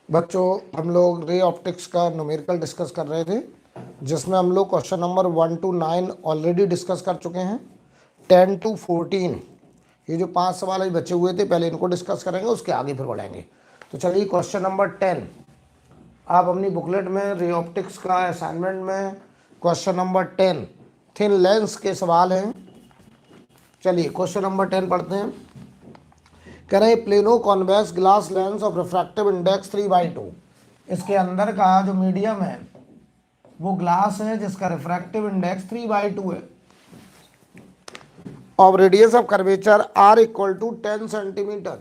बच्चों, हम लोग रे ऑप्टिक्स का न्यूमेरिकल डिस्कस कर रहे थे, जिसमें हम लोग question number 1 to 9 already discuss कर चुके हैं। 10 to 14 ये जो 5 सवाल अभी बचे हुए थे, पहले इनको डिस्कस करेंगे, उसके आगे फिर बढ़ेंगे। तो चलिए, क्वेश्चन नंबर 10 आप अपनी बुकलेट में रे ऑप्टिक्स का असाइनमेंट में क्वेश्चन नंबर 10 थिन लेंस के सवाल हैं। चलिए क्वेश्चन नंबर 10 पढ़ते हैं। कह रहे plano convex glass lens of refractive index 3/2। इसके अंदर का जो मीडियम है वो ग्लास है जिसका रिफ्रैक्टिव इंडेक्स 3/2 है। Of radius of curvature R equal to 10 centimetre.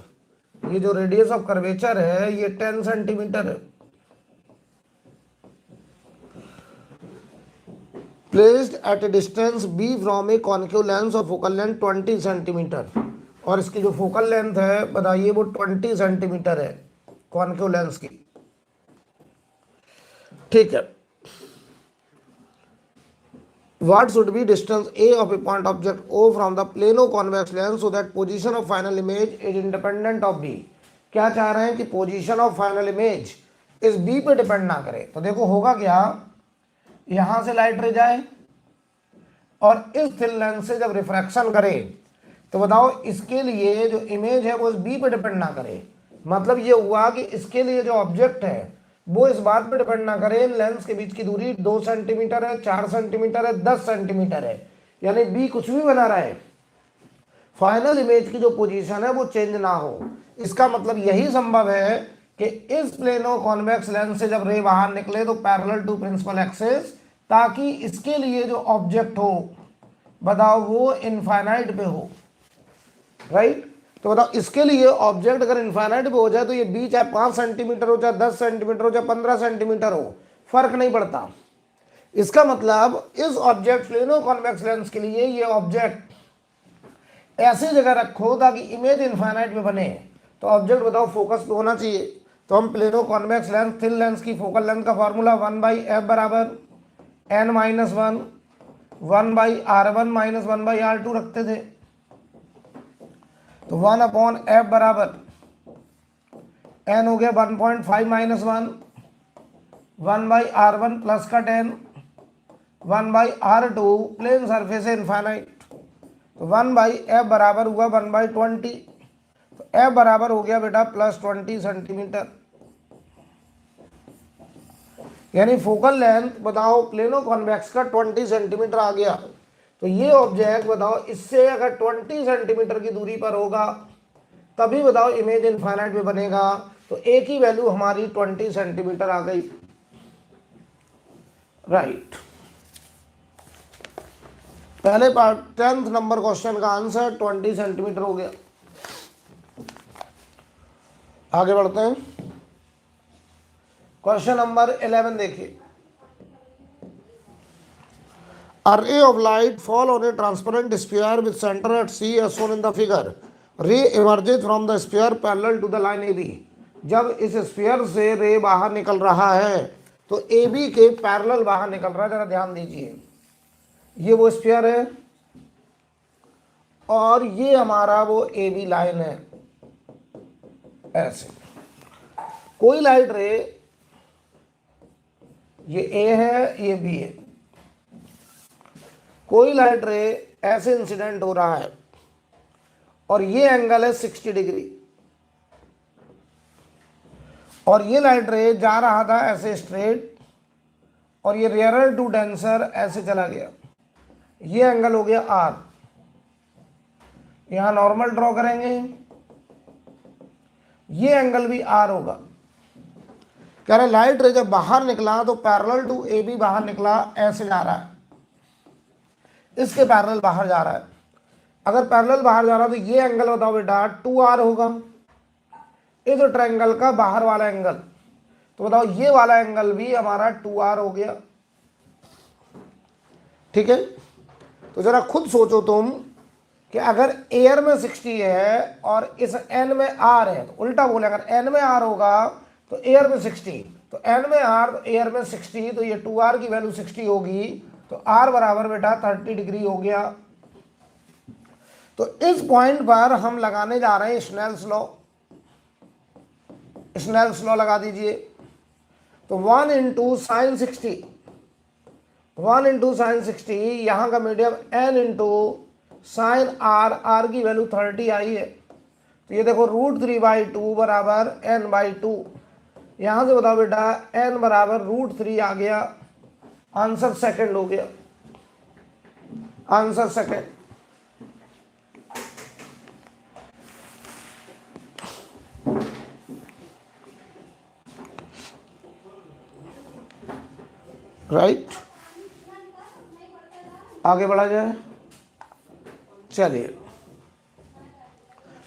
ये जो रेडियस ऑफ कर्वेचर है ये 10 सेंटीमीटर है। Placed at a distance B from a concave lens of focal length 20 centimetre. और इसकी जो फोकल लेंथ है बताइए वो 20 सेंटीमीटर है कॉन्केव लेंस की। ठीक है। What should be distance A of a point object O from the plano convex lens so that position of final image is independent of B। क्या चाह रहे हैं कि पोजीशन ऑफ फाइनल इमेज इस B पे डिपेंड ना करे। तो देखो होगा क्या, यहां से लाइट रे जाए और इस थिन लेंस से जब रिफ्रैक्शन करे तो बताओ इसके लिए जो इमेज है वो इस B पे डिपेंड ना करे। मतलब ये हुआ कि इसके लिए जो ऑब्जेक्ट है वो इस बात पे डिपेंड ना करे इन लेंस के बीच की दूरी 2 सेंटीमीटर है, 4 सेंटीमीटर है, 10 सेंटीमीटर है, यानी बी कुछ भी बना रहा है, फाइनल इमेज की जो पोजीशन है वो चेंज ना हो। इसका मतलब यही संभव है कि इस प्लेनो कॉन्वेक्स लेंस से जब रे बाहर निकले तो पैरेलल टू प्रिंसिपल एक्सिस, ताकि इसके लिए जो ऑब्जेक्ट हो बताओ वो इनफाइनाइट पे हो। राइट। तो बताओ इसके लिए ऑब्जेक्ट अगर इनफाइनाइट पे हो जाए तो ये बी चाहे 5 सेंटीमीटर हो, चाहे 10 सेंटीमीटर हो, चाहे 15 सेंटीमीटर हो, फर्क नहीं पड़ता। इसका मतलब इस ऑब्जेक्ट प्लेनो कॉन्वेक्स लेंस के लिए ये ऑब्जेक्ट ऐसी जगह रखो ताकि इमेज इनफाइनाइट में बने। तो ऑब्जेक्ट बताओ फोकस पे होना चाहिए। तो हम plano convex lens thin lens की फोकल लेंथ का फॉर्मूला 1/f बराबर n-1 1/r1 - 1/r2 रखते थे। तो 1/f बराबर n हो गया 1.5 - 1 1/r1 प्लस का 10 1/r2 प्लेन सरफेस है इनफाइनाइट। तो 1/f बराबर हुआ 1/20। तो f बराबर हो गया बेटा +20 सेंटीमीटर। यानी फोकल लेंथ बताओ प्लेनो कॉन्वेक्स का 20 सेंटीमीटर आ गया। तो ये ऑब्जेक्ट बताओ इससे अगर 20 सेंटीमीटर की दूरी पर होगा तभी बताओ इमेज इनफाइनाइट में बनेगा। तो ए की वैल्यू हमारी 20 सेंटीमीटर आ गई। राइट। पहले पार्ट 10th नंबर क्वेश्चन का आंसर 20 सेंटीमीटर हो गया। आगे बढ़ते हैं। क्वेश्चन नंबर 11 देखिए। A ray of light fall on a transparent sphere with center at C as shown in the figure. Ray emerges from the sphere parallel to the line AB। जब इस sphere से रे बाहर निकल रहा है तो AB के पैरेलल बाहर निकल रहा है। जरा ध्यान दीजिए, ये वो स्फीयर है और ये हमारा वो AB लाइन है। ऐसे कोई लाइट रे, ये A है, ये B है, कोई लाइट रे ऐसे इंसिडेंट हो रहा है और ये एंगल है 60 डिग्री, और ये लाइट रे जा रहा था ऐसे स्ट्रेट और ये रेयरर टू डेंसर ऐसे चला गया। ये एंगल हो गया R। यहां नॉर्मल ड्रॉ करेंगे, ये एंगल भी R होगा। कह रहे लाइट रे जब बाहर निकला तो पैरेलल टू AB बाहर निकला, ऐसे जा रहा है, इसके पैरेलल बाहर जा रहा है। अगर पैरेलल बाहर जा रहा है तो ये एंगल बताओ बेटा 2R होगा, इस ट्रायंगल का बाहर वाला एंगल। तो बताओ ये वाला एंगल भी हमारा 2R हो गया। ठीक है। तो जरा खुद सोचो तुम कि अगर एयर में 60 है और इस n में R है, तो उल्टा बोले अगर n में R होगा तो एयर में 60, तो n में R तो एयर में 60, तो ये 2R की वैल्यू 60 होगी। तो R बराबर बेटा 30 डिग्री हो गया। तो इस पॉइंट पर हम लगाने जा रहे हैं स्नेल्स लॉ। स्नेल्स लॉ लगा दीजिए। तो 1 इंटू साइन 60, 1 इंटू साइन 60, यहाँ का medium n into sine R, R की वैल्यू 30 आई है। तो ये देखो √3/2 बराबर n/2। यहाँ से बताओ बेटा n बराबर √3 आ गया, आंसर सेकंड हो गया, आंसर सेकंड। राइट, आगे बढ़ा जाए। चलिए,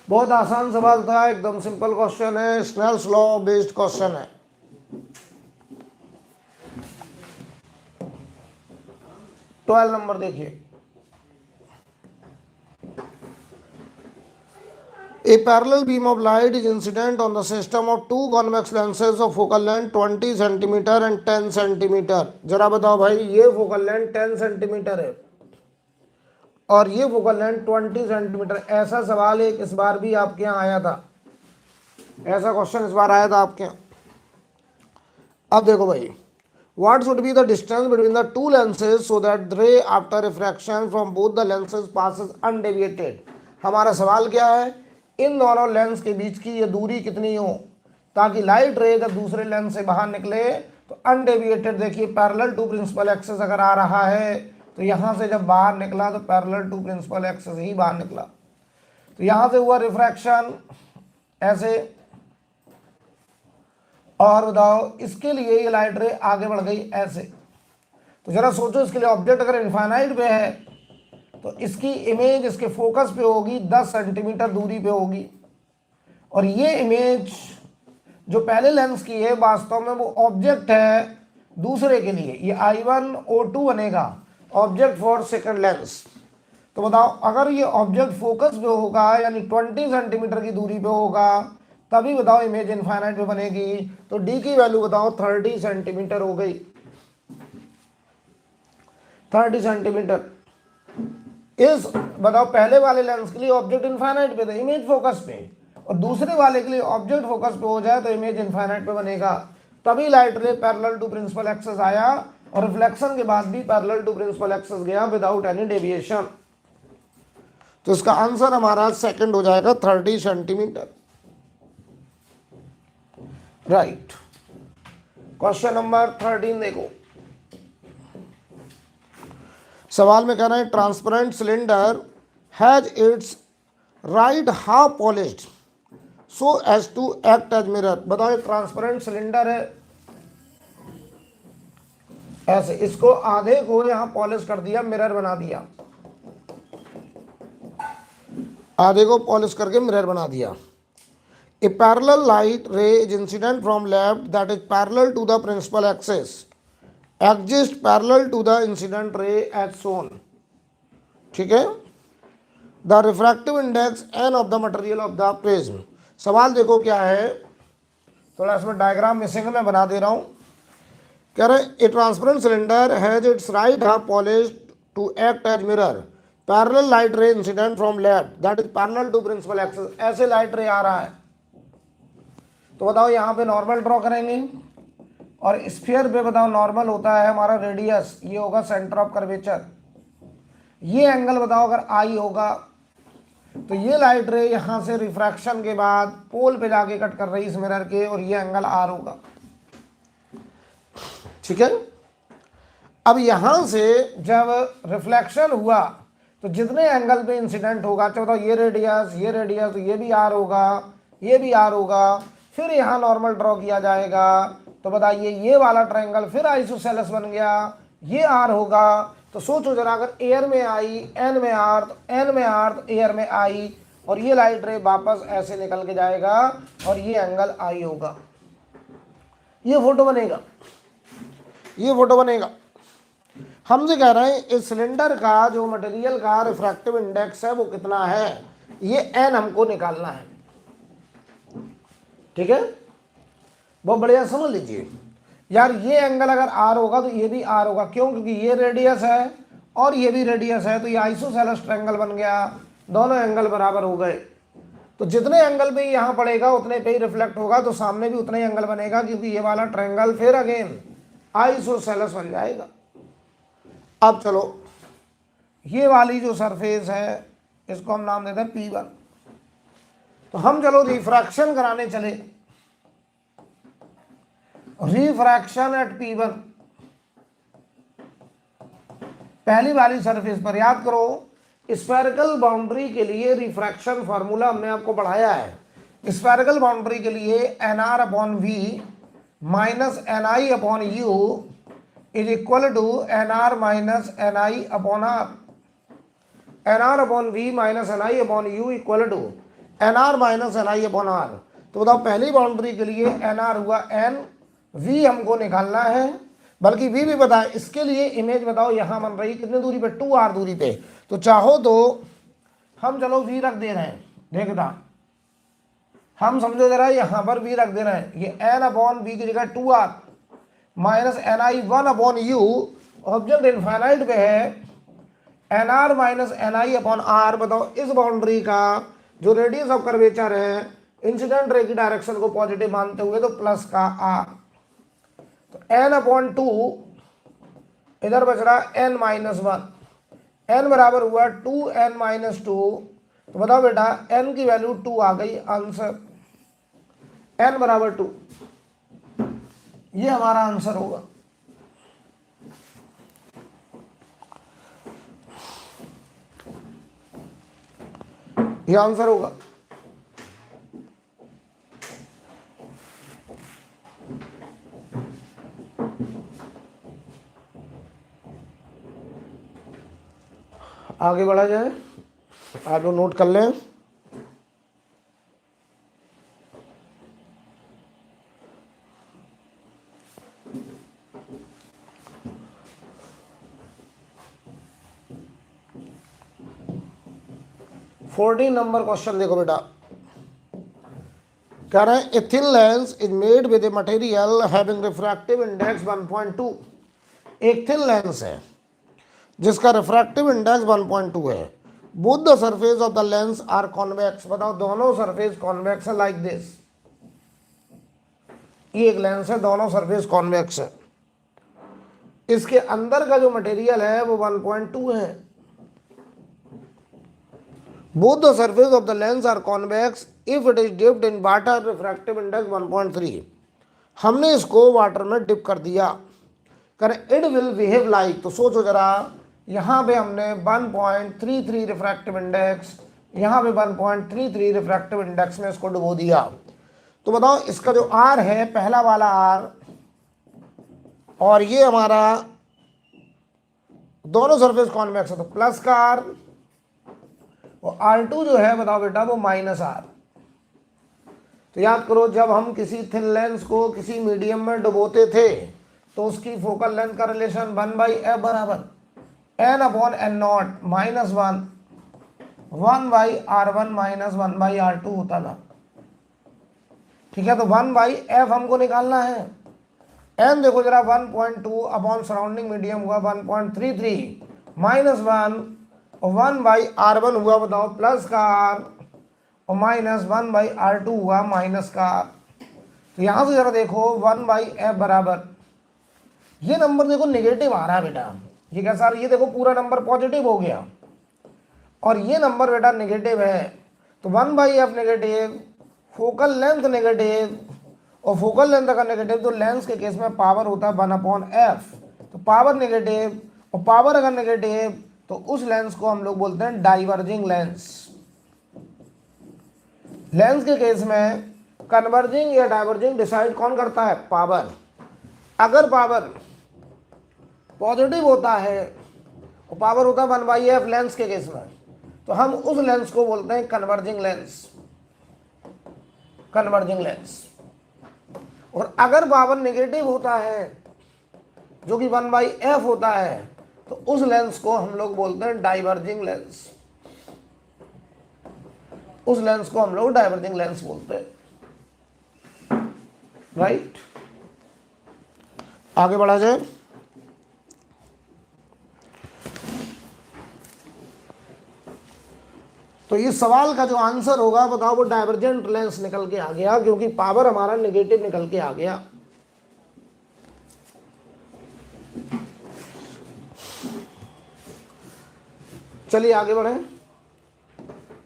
बहुत आसान सवाल था, एकदम सिंपल क्वेश्चन है, स्नेल्स लॉ बेस्ड क्वेश्चन है। ट्वेल्व नंबर देखिए। A parallel beam of light is incident on the system of two convex lenses of focal length 20 centimetre and 10 centimetre. जरा बताओ भाई, ये फोकल लेंथ 10 सेंटीमीटर है और ये फोकल लेंथ 20 सेंटीमीटर। ऐसा सवाल एक इस बार भी आपके यहाँ आया था, ऐसा क्वेश्चन इस बार आया था आपके यहाँ। अब देखो भाई, what should be the distance between the two lenses so that ray after refraction from both the lenses passes undeviated। हमारा सवाल क्या है, इन दोनों लेंस के बीच की ये दूरी कितनी हो ताकि लाइट रे जब दूसरे लेंस से बाहर निकले तो अनडेविएटेड। देखिए पैरेलल टू प्रिंसिपल एक्सिस अगर आ रहा है तो यहाँ से जब बाहर निकला तो पैरेलल टू प्रिंसिपल एक्सिस ही बाहर निकला। तो यहाँ से हुआ रिफ्रैक्शन ऐसे, और बताओ इसके लिए ये लाइट रे आगे बढ़ गई ऐसे। तो जरा सोचो, इसके लिए ऑब्जेक्ट अगर इनफाइनाइट पे है तो इसकी इमेज इसके फोकस पे होगी 10 सेंटीमीटर दूरी पे होगी, और ये इमेज जो पहले लेंस की है वास्तव में वो ऑब्जेक्ट है दूसरे के लिए। ये I1O2 बनेगा, ऑब्जेक्ट फॉर सेकंड लेंस। तो बताओ अगर ये ऑब्जेक्ट फोकस पे होगा यानी 20 सेंटीमीटर की दूरी पे होगा तभी बताओ इमेज इनफाइनाइट पे बनेगी। तो डी की वैल्यू बताओ 30 सेंटीमीटर हो गई, 30 सेंटीमीटर। इस बताओ पहले वाले लेंस के लिए ऑब्जेक्ट इनफाइनाइट पे था, इमेज फोकस पे, और दूसरे वाले के लिए ऑब्जेक्ट फोकस पे हो जाए तो इमेज इनफाइनाइट पे बनेगा। तभी light ray parallel to principal axis आया और रिफ्लेक्शन के बाद भी पैरेलल टू प्रिंसिपल एक्सिस गया विदाउट एनी डेविएशन। तो इसका आंसर हमारा सेकंड हो जाएगा 30 सेंटीमीटर। राइट, क्वेश्चन नंबर 13 देखो। सवाल में कहना है transparent cylinder has its right half polished so as to act as mirror. बताओ ट्रांसपेरेंट सिलेंडर है ऐसे, इसको आधे को यहां पॉलिश कर दिया, मिरर बना दिया, आधे को पॉलिश करके मिरर बना दिया। A parallel light ray is incident from left that is parallel to the principal axis exist parallel to the incident ray as shown। ठीक है, the refractive index n of the material of the prism। सवाल देखो क्या है, थोड़ा इसमें diagram missing है, मैं बना दे रहा हूं। कह रहे a transparent cylinder has its right half polished to act as mirror, parallel light ray incident from left that is parallel to principal axis. ऐसे लाइट रे आ रहा है तो बताओ यहाँ पे नॉर्मल ड्रॉ करेंगे, और स्फीयर पे बताओ नॉर्मल होता है हमारा रेडियस, ये होगा सेंटर ऑफ कर्वेचर। ये एंगल बताओ अगर आई होगा तो ये लाइट रे यहां से रिफ्रैक्शन के बाद पोल पे जाके कट कर रही इस मिरर के, और ये एंगल आर होगा। ठीक है, अब यहां से जब रिफ्लेक्शन हुआ तो जितने एंगल पे इंसिडेंट होगा, तो बताओ ये रेडियस, तो ये भी आर होगा, ये भी आर होगा। फिर यहाँ नॉर्मल ड्रॉ किया जाएगा तो बताइए ये वाला ट्रायंगल फिर आइसोसेलेस बन गया, ये आर होगा। तो सोचो जरा, अगर एयर में आई एन में आर, तो एन में आर तो एयर में आई, और ये लाइट रे वापस ऐसे निकल के जाएगा और ये एंगल आई होगा। ये फोटो बनेगा, ये फोटो बनेगा। हमसे कह रहे हैं इस सिलेंडर का जो मटेरियल का रिफ्रैक्टिव इंडेक्स है वो कितना है, ये एन हमको निकालना है। ठीक है, बहुत बढ़िया समझ लीजिए यार। ये एंगल अगर आर होगा तो ये भी आर होगा, क्यों? क्योंकि ये रेडियस है और ये भी रेडियस है, तो ये आइसोसेलेस ट्रायंगल बन गया, दोनों एंगल बराबर हो गए। तो जितने एंगल पे यहाँ पड़ेगा उतने पे ही रिफ्लेक्ट होगा, तो सामने भी उतना ही एंगल बनेगा, क्योंकि ये वाला ट्रायंगल फिर अगेन आइसोसेलेस बन जाएगा। अब चलो ये वाली जो सरफेस है इसको हम नाम देते हैं P1। तो हम चलो रिफ्रैक्शन कराने चले, रिफ्रैक्शन एट P1 पहली वाली सरफेस पर। याद करो स्फेरिकल बाउंड्री के लिए रिफ्रैक्शन फार्मूला हमने आपको पढ़ाया है। स्फेरिकल बाउंड्री के लिए NR upon V minus NI upon U is equal to NR minus NI upon R। NR upon V minus NI upon U equal to NR minus NI upon R। तो बताओ पहली boundary के लिए NR हुआ N, V हमको निकालना है, बल्कि V भी पता है। इसके लिए इमेज बताओ यहाँ बन रही कितनी दूरी पे, 2R दूरी पे। तो चाहो तो हम चलो V रख दे रहे हैं, देखना हम समझो जरा, यहाँ पर V रख दे रहे हैं, ये N अपॉन V की जगह 2R minus NI 1 upon U। Object infinite पे है, NR minus NI upon R। बताओ इस बाउंड्री का जो रेडियस ऑफ कर्वेचर है इंसिडेंट रे की डायरेक्शन को पॉजिटिव मानते हुए, तो प्लस का R। तो N अपॉन 2 इधर बच रहा N माइनस 1, N बराबर हुआ 2N माइनस 2। तो बताओ बेटा N की वैल्यू 2 आ गई, आंसर N बराबर 2, ये हमारा आंसर होगा। ये आंसर होगा। आगे बढ़ा जाए, आप लोग नोट कर लें। फोर्टीन नंबर क्वेश्चन देखो बेटा, कह रहे हैं a thin lens is made with a material having refractive index 1.2। एक थिन लेंस है जिसका रिफ्रैक्टिव इंडेक्स 1.2 है। Both the surface of the lens are convex. बताओ दोनों सरफेस कॉन्वेक्स है, लाइक दिस। ये एक लेंस है, दोनों सरफेस कॉन्वेक्स है। इसके अंदर का जो मटेरियल है वो 1.2 है। Both the surface of the lens are convex if it is dipped in water, refractive index 1.3। हमने इसको वाटर में डिप कर दिया, करें इट विल बिहेव लाइक। तो सोचो जरा, यहाँ पे हमने 1.33 रिफ्रैक्टिव इंडेक्स, यहाँ पे 1.33 रिफ्रैक्टिव इंडेक्स में इसको डुबो दिया। तो बताओ इसका जो R है, पहला वाला R, और ये हमारा दोनों सरफेस कॉन्वेक्स है, तो प्लस का R, और R2 जो है बताओ बेटा वो माइनस R। तो याद करो जब हम किसी थिन लेंस को किसी मीडियम में डुबोते थे तो उसकी फोकल लेंथ का रिलेशन 1/f बराबर n upon n not minus 1/r1 minus 1/r2 होता था। ठीक है, तो 1/f हमको निकालना है। n देखो जरा 1.2 अपॉन सराउंडिंग मीडियम हुआ 1.33 माइनस 1/r1 हुआ बताओ प्लस का r, और माइनस 1/r2 हुआ माइनस का r। तो यहां से जरा देखो 1/f बराबर, ये नंबर देखो नेगेटिव आ रहा है बेटा। ये क्या सर, ये देखो पूरा नंबर पॉजिटिव हो गया और ये नंबर बेटा नेगेटिव है। तो 1/f negative, focal length negative, और फोकल लेंथ का नेगेटिव तो लेंस के केस में पावर होता है 1/f। तो पावर नेगेटिव, और पावर अगर नेगेटिव तो उस लेंस को हम लोग बोलते हैं डाइवर्जिंग लेंस। लेंस के केस में कन्वर्जिंग या डाइवर्जिंग डिसाइड कौन करता है, पावर। अगर पावर पॉजिटिव होता है और पावर होता है 1/f लेंस के केस में, तो हम उस लेंस को बोलते हैं कन्वर्जिंग लेंस, कन्वर्जिंग लेंस। और अगर पावर नेगेटिव होता है जो कि 1/f होता है, तो उस लेंस को हम लोग बोलते हैं डाइवर्जिंग लेंस। उस लेंस को हम लोग डाइवर्जिंग लेंस बोलते हैं। राइट, आगे बढ़ा जाए। तो इस सवाल का जो आंसर होगा बताओ, वो डाइवर्जेंट लेंस निकल के आ गया, क्योंकि पावर हमारा नेगेटिव निकल के आ गया। चलिए आगे बढ़े।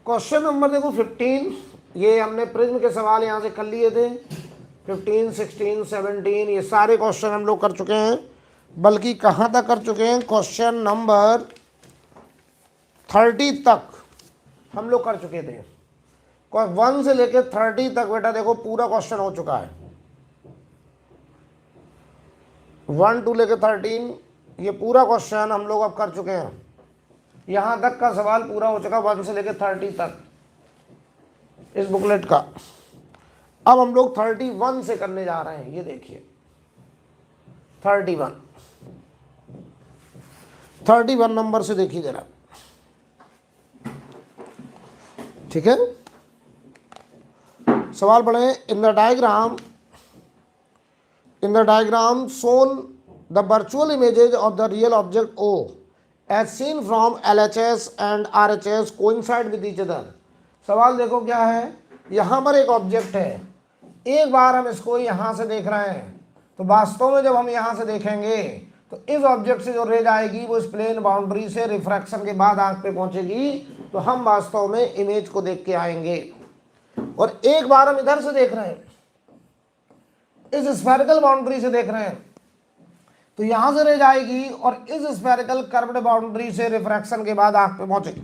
क्वेश्चन नंबर देखो 15, ये हमने प्रिज्म के सवाल यहां से कर लिए थे। 15, 16, 17 ये सारे क्वेश्चन हम लोग कर चुके हैं, बल्कि कहां तक कर चुके हैं, क्वेश्चन नंबर 30 तक हम लोग कर चुके थे। 1 से लेकर 30 तक बेटा देखो पूरा क्वेश्चन हो चुका है। 1 to लेकर 13 ये पूरा क्वेश्चन हम लोग अब कर चुके हैं। यहां तक का सवाल पूरा हो चुका 1 से लेकर 30 तक इस बुकलेट का। अब हम लोग 31 से करने जा रहे हैं। ये देखिए 31 नंबर से देखिए जरा, ठीक है। सवाल पढ़े। In the diagram shown the virtual images of the real object O as seen from LHS and RHS coincide with each other। सवाल देखो क्या है, यहां पर एक ऑब्जेक्ट है, एक बार हम इसको यहां से देख रहे हैं, तो वास्तव में जब हम यहां से देखेंगे तो इस ऑब्जेक्ट से जो रेज आएगी वो इस प्लेन बाउंड्री से रिफ्रैक्शन के बाद आंख पे पहुंचेगी, तो हम वास्तव में इमेज को देख के आएंगे। और एक बार हम इधर से देख रहे हैं, इस स्फेरिकल बाउंड्री से देख रहे हैं, तो यहां से रेज आएगी और इस स्फेरिकल कर्व्ड बाउंड्री से रिफ्रैक्शन के बाद आंख पे पहुंचेगी।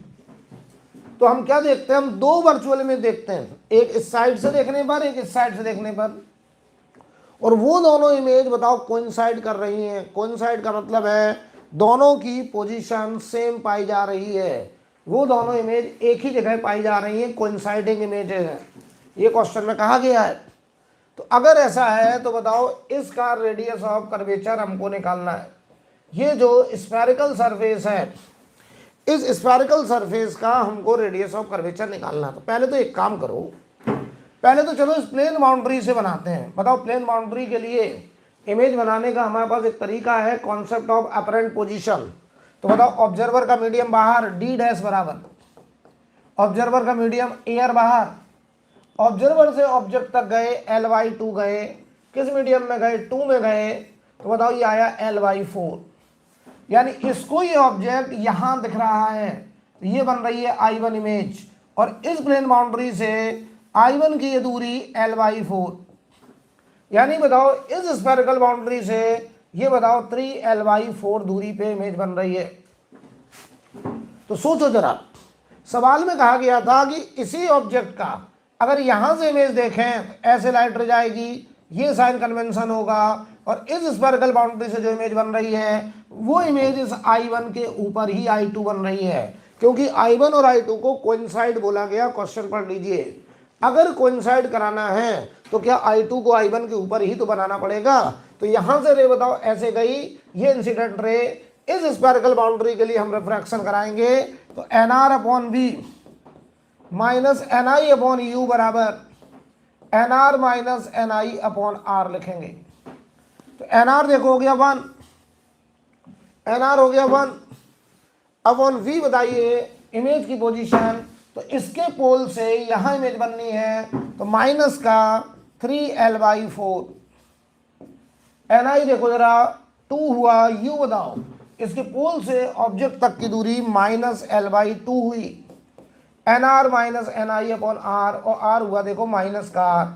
तो हम क्या देखते हैं, हम दो वर्चुअल इमेज देखते हैं, एक इस साइड से देखने पर, एक इस साइड से देखने पर। और वो दोनों इमेज बताओ कोइंसाइड कर रही हैं। कोइंसाइड का मतलब है दोनों की पोजीशन सेम पाई जा रही है, वो दोनों इमेज एक ही जगह पाई जा रही हैं, कोइंसाइडिंग इमेजेस हैं, ये क्वेश्चन में कहा गया है। तो अगर ऐसा है तो बताओ इसका रेडियस ऑफ कर्वेचर हमको निकालना है। ये जो स्फेरिकल सरफेस है, इस स्फेरिकल सरफेस का हमको रेडियस ऑफ कर्वेचर निकालना है। तो पहले तो एक काम करो, पहले तो चलो इस प्लेन बाउंड्री से बनाते हैं। बताओ प्लेन बाउंड्री के लिए इमेज बनाने का हमारे पास एक तरीका है, कॉन्सेप्ट ऑफ अपरेंट पोजीशन। तो बताओ ऑब्जर्वर का मीडियम बाहर d डैश बराबर, ऑब्जर्वर का मीडियम एयर बाहर, ऑब्जर्वर से ऑब्जेक्ट तक गए L/2 गए, किस मीडियम में गए, 2 में गए, तो बताओ ये आया L/4। यानी इसको ये ऑब्जेक्ट यहां दिख रहा है, ये बन रही है I1 इमेज, और इस प्लेन बाउंड्री से I1 की ये दूरी L/4, यानी बताओ इस स्फेरिकल बाउंड्री से ये बताओ 3L/4 दूरी पे इमेज बन रही है। तो सोचो जरा, सवाल में कहा गया था कि इसी ऑब्जेक्ट का अगर यहां से इमेज देखें ऐसे लाइट रह जाएगी, ये साइन कन्वेंशन होगा, और इस स्फेरिकल बाउंड्री से जो इमेज बन रही है वो इमेज इस I1 के ऊपर ही I2 बन रही है, क्योंकि I1 और I2 को कोइंसाइड बोला गया। क्वेश्चन पढ़ लीजिए, अगर कोइंसाइड कराना है तो क्या I2 को I1 के ऊपर ही तो बनाना पड़ेगा। तो यहां से रे बताओ ऐसे गई, ये इंसिडेंट रे इस स्फेरिकल बाउंड्री के लिए हम रिफ्रैक्शन कराएंगे, तो NR/V माइनस NI/U बराबर NR माइनस NI/R लिखेंगे। तो NR देखो हो गया 1, NR हो गया 1 अपॉन V बताइए इमेज की पोजीशन। तो इसके पोल से यहां इमेज बननी है, तो माइनस का 3L/4, NI देखो जरा 2 हुआ, U बताओ इसके पोल से ऑब्जेक्ट तक की दूरी माइनस L/2 हुई, NR माइनस NI/R, और R हुआ देखो माइनस का R।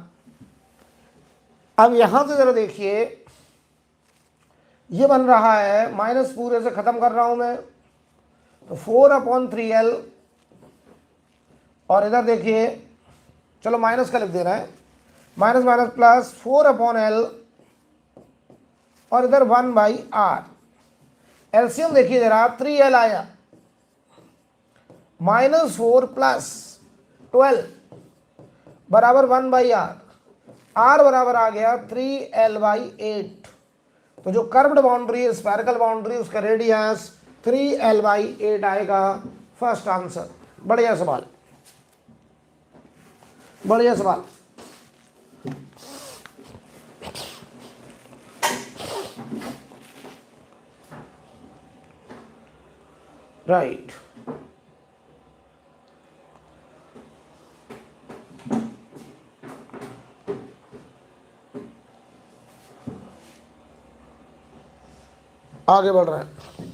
अब यहां से जरा देखिए, ये बन रहा है, माइनस पूरे से खत्म कर रहा हूं मैं, तो 4/3L, और इधर देखिए चलो माइनस का लिख दे रहा है, माइनस माइनस प्लस 4/L, और इधर 1/R। एलसीएम देखिए जरा, 3L आया, -4 प्लस 12 बराबर 1/R, R बराबर आ गया 3L/8। तो जो कर्व्ड बाउंड्री है, स्फेरिकल बाउंड्री, उसका रेडियस 3L/8 आएगा। First answer. बढ़िया सवाल, बढ़िया सवाल। राइट। आगे बढ़ रहे हैं।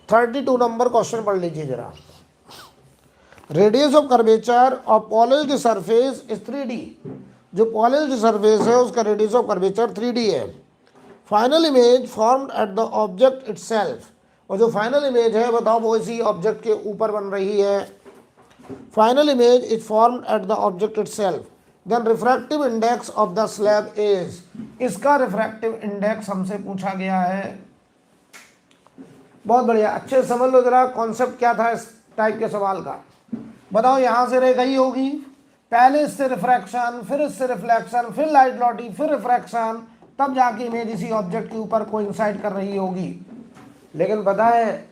32 नंबर क्वेश्चन पढ़ लीजिए जरा। Radius of curvature of polished surface is 3D। जो पॉलिश्ड सरफेस है उसका रेडियस ऑफ कर्वेचर 3D है। Final image formed at the object itself. और जो फाइनल इमेज है बताओ वो इसी ऑब्जेक्ट के ऊपर बन रही है। Final image is formed at the object itself. Then refractive index of the slab is. इसका रिफ्रैक्टिव इंडेक्स हमसे पूछा गया है। बहुत बढ़िया, अच्छे समझ लो जरा कॉन्सेप्ट क्या था इस टाइप के सवाल का। बताओ यहां से रे गई होगी, पहले इससे रिफ्रैक्शन, फिर इससे रिफ्लेक्शन, फिर लाइट लौटी, फिर रिफ्रैक्शन, तब जाके इमेज इसी ऑब्जेक्ट के ऊपर कोइंसाइड कर रही होगी। लेकिन पता है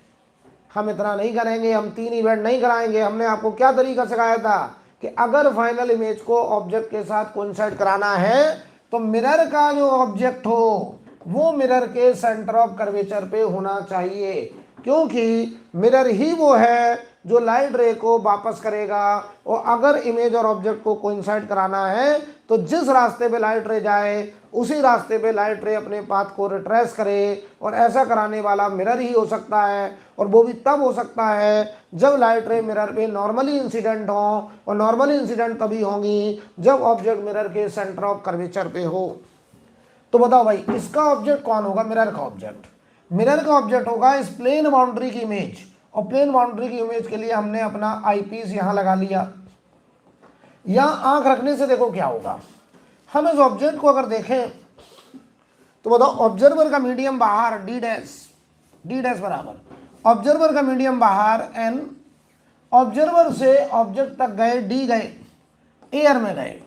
हम इतना नहीं करेंगे, हम 3 इवेंट नहीं कराएंगे। हमने आपको क्या तरीका सिखाया था कि अगर फाइनल इमेज को ऑब्जेक्ट के साथ कोइंसाइड कराना है तो मिरर का जो ऑब्जेक्ट हो वो मिरर के सेंटर ऑफ कर्वेचर पे होना चाहिए, क्योंकि मिरर ही वो है जो लाइट रे को वापस करेगा। और अगर इमेज और ऑब्जेक्ट को कोइंसाइड कराना है तो जिस रास्ते पे लाइट रे जाए उसी रास्ते पे लाइट रे अपने पाथ को रिट्रेस करे। और ऐसा कराने वाला मिरर ही हो सकता है, और वो भी तब हो सकता है जब लाइट रे मिरर पे नॉर्मली इंसिडेंट हो। और नॉर्मली इंसिडेंट तभी होंगी जब ऑब्जेक्ट मिरर के सेंटर ऑफ कर्वेचर पे हो। तो बताओ भाई इसका ऑब्जेक्ट कौन होगा? मिरर का ऑब्जेक्ट। मिरर का ऑब्जेक्ट होगा इस प्लेन बाउंड्री की इमेज। और प्लेन बाउंड्री की इमेज के लिए हमने अपना आई पीस यहां लगा लिया। यहां आंख रखने से देखो क्या होगा। हम इस ऑब्जेक्ट को अगर देखें तो बताओ ऑब्जर्वर का मीडियम बाहर डी डैश बराबर, ऑब्जर्वर का मीडियम बाहर एन, ऑब्जर्वर से ऑब्जेक्ट तक गए डी गए, एयर में गए।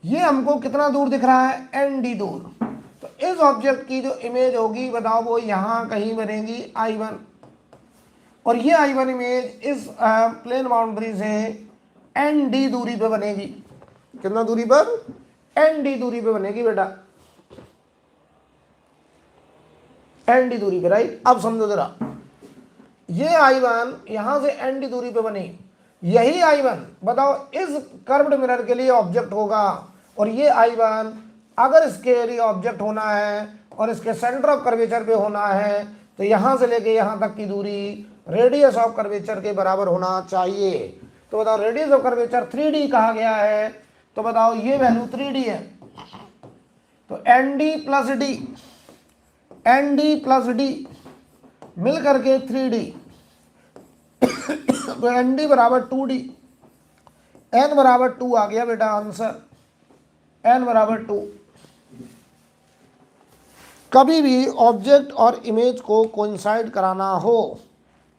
ये हमको कितना दूर दिख रहा है? एन डी दूर। तो इस ऑब्जेक्ट की जो इमेज होगी बताओ वो यहां कहीं बनेगी I1। और ये I1 इमेज इस प्लेन बाउंड्री से एन डी दूरी पे बनेगी। कितना दूरी पर? एन डी दूरी पे बनेगी बेटा, एन डी दूरी पे, राइट। अब समझो जरा, ये I1 यहां से एन डी दूरी पे बनी, यही I1 बताओ इस कर्व्ड मिरर के लिए ऑब्जेक्ट होगा। और ये I1 अगर इसके लिए ऑब्जेक्ट होना है और इसके सेंटर ऑफ कर्वेचर पे होना है तो यहां से लेके यहां तक की दूरी रेडियस ऑफ कर्वेचर के बराबर होना चाहिए। तो बताओ रेडियस ऑफ कर्वेचर 3D कहा गया है, तो बताओ ये वैल्यू 3D है। तो एन डी प्लस डी मिल करके 3D। तो एन डी बराबर 2D, एन बराबर 2 आ गया बेटा आंसर, एन बराबर 2। कभी भी ऑब्जेक्ट और इमेज को कोइंसाइड कराना हो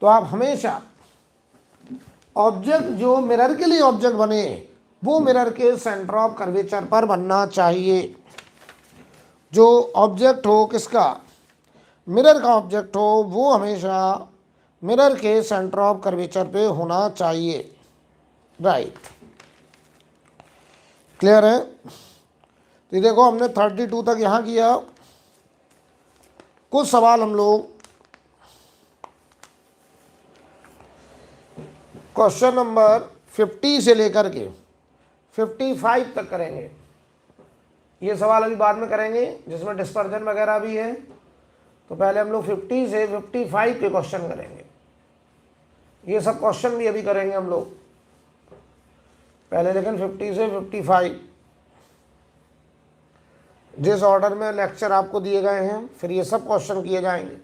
तो आप हमेशा ऑब्जेक्ट जो मिरर के लिए ऑब्जेक्ट बने वो मिरर के सेंटर ऑफ कर्वेचर पर बनना चाहिए। जो ऑब्जेक्ट हो किसका? मिरर का ऑब्जेक्ट हो वो हमेशा मिरर के सेंटर ऑफ कर्वेचर पे होना चाहिए, राइट। क्लियर है? तो देखो हमने 32 तक यहाँ किया। कुछ सवाल हम लोग क्वेश्चन नंबर 50 से लेकर के 55 तक करेंगे। ये सवाल अभी बाद में करेंगे जिसमें डिस्पर्जन वगैरह भी है। तो पहले हम लोग 50 से 55 के क्वेश्चन करेंगे। ये सब क्वेश्चन भी अभी करेंगे हम लोग पहले, लेकिन 50 से 55 जिस ऑर्डर में लेक्चर आपको दिए गए हैं फिर ये सब क्वेश्चन किए जाएंगे।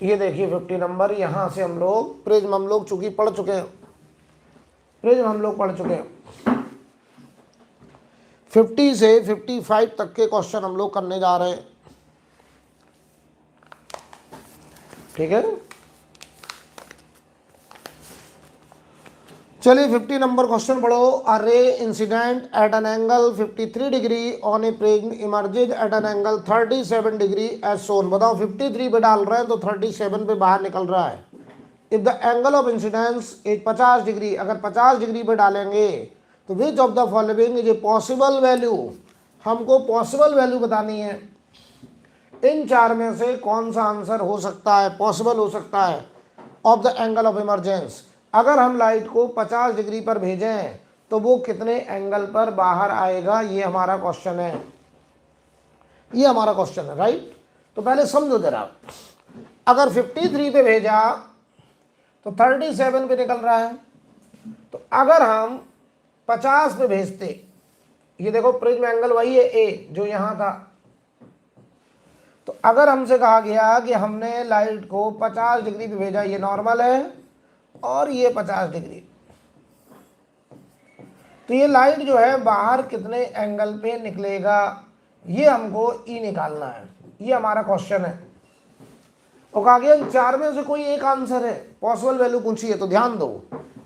ये देखिए 50 नंबर, यहाँ से हम लोग प्रिज्म हम लोग चूंकि पढ़ चुके हैं, प्रिज्म हम लोग पढ़ चुके हैं। 50 से 55 तक के क्वेश्चन हम लोग करने जा रहे हैं, ठीक है। चलिए 50 नंबर क्वेश्चन पढ़ो। A ray incident at an angle 53 degree on a prism emerges at an angle 37 degree as shown. बताओ 53 पे डाल रहे हैं तो 37 पे बाहर निकल रहा है। If the angle of incidence is 50 degree, अगर 50 डिग्री पे डालेंगे तो which of the following is a possible value. हमको पॉसिबल वैल्यू बतानी है। इन चार में से कौन सा आंसर हो सकता है, पॉसिबल हो सकता है of the angle of emergence. अगर हम लाइट को 50 डिग्री पर भेजें तो वो कितने एंगल पर बाहर आएगा, ये हमारा क्वेश्चन है। ये हमारा क्वेश्चन है, राइट। तो पहले समझो जरा, अगर 53 पे भेजा तो 37 पे निकल रहा है। तो अगर हम 50 पे भेजते, ये देखो प्रिज्म एंगल वही है ए जो यहां था। तो अगर हमसे कहा गया कि हमने लाइट को 50 डिग्री पे भेजा, ये नॉर्मल है और ये 50 डिग्री, तो ये लाइट जो है बाहर कितने एंगल पे निकलेगा, ये हमको ई निकालना है। ये हमारा क्वेश्चन है। और कहा गया इन चार में से कोई एक आंसर है, पॉसिबल वैल्यू पूछी है। तो ध्यान दो,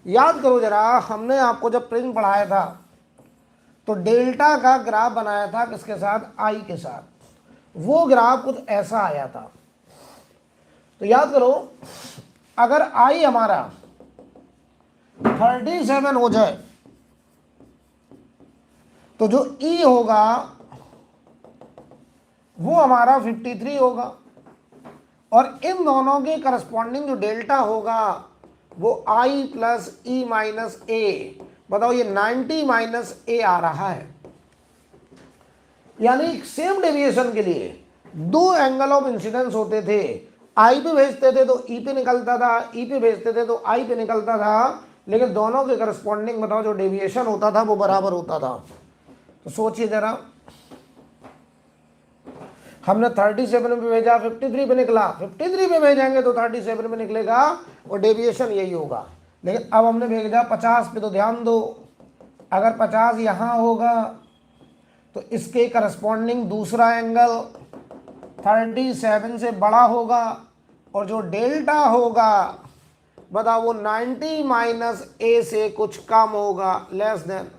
याद करो जरा, हमने आपको जब प्रिज्म पढ़ाया था तो डेल्टा का ग्राफ बनाया था किसके साथ, आई के साथ। वो ग्राफ कुछ ऐसा आया था। तो याद करो, अगर आई हमारा 37 हो जाए तो जो ई होगा वो हमारा 53 होगा, और इन दोनों के करस्पॉन्डिंग जो डेल्टा होगा वो आई प्लस ई माइनस ए। बताओ, ये 90 माइनस ए आ रहा है। यानी सेम डेविएशन के लिए दो एंगल ऑफ इंसिडेंस होते थे। आई पे भेजते थे तो ई पे निकलता था, ई पे भेजते थे तो आई पे निकलता था, लेकिन दोनों के करस्पॉन्डिंग बताओ जो डेविएशन होता था वो बराबर होता था। तो सोचिए जरा, हमने 37 पे भेजा, 53 पे निकला, 53 पे भेजेंगे तो 37 पे निकलेगा और डेविएशन यही होगा। लेकिन अब हमने भेजा 50 पे, तो ध्यान दो, अगर 50 यहाँ होगा तो इसके करस्पॉन्डिंग दूसरा एंगल 37 से बड़ा होगा, और जो डेल्टा होगा बताओ वो 90 माइनस ए से कुछ कम होगा, लेस देन।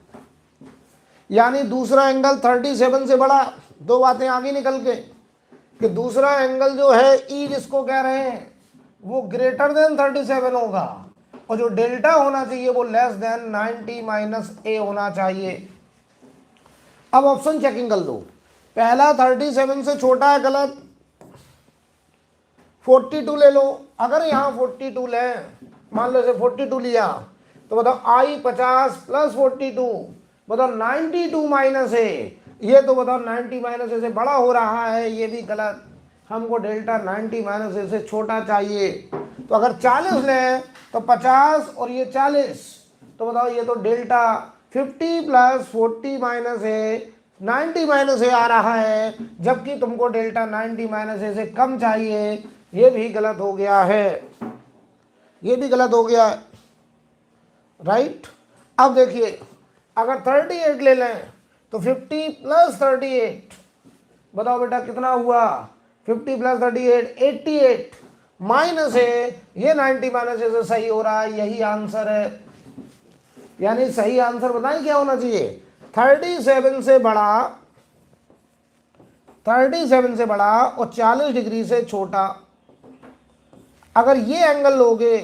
यानी दूसरा एंगल 37 से बड़ा। दो बातें आगे निकल के कि दूसरा एंगल जो है ई जिसको कह रहे हैं वो ग्रेटर देन 37 होगा, और जो डेल्टा होना चाहिए वो लेस देन 90 माइनस ए होना चाहिए। अब ऑप्शन चेकिंग कर लो। पहला 37 से छोटा है, गलत। 42 ले लो। अगर यहाँ 42 ले, मान लो इसे 42 लिया, तो बताओ आई 50 प्लस 42, बताओ 92 माइनस ए। ये तो बताओ 90 माइनस ए से बड़ा हो रहा है, ये भी गलत। हमको डेल्टा 90 माइनस ए से छोटा चाहिए। तो अगर 40 लें तो 50 और ये 40, तो बताओ ये तो डेल्टा 50 प्लस 40 माइनस ए 90 माइनस ए आ रहा है, जबकि तुमको डेल्टा 90 माइनस ए से कम चाहिए। ये भी गलत हो गया है, ये भी गलत हो गया है, राइट। अब देखिए, अगर 38 ले लें तो 50 प्लस 38, बताओ बेटा कितना हुआ, 50 प्लस 38 88 माइनस है, ये 90 माइनस से सही हो रहा है, यही आंसर है। यानी सही आंसर बताएं क्या होना चाहिए, 37 से बड़ा, 37 से बड़ा और 40 डिग्री से छोटा। अगर ये एंगल लोगे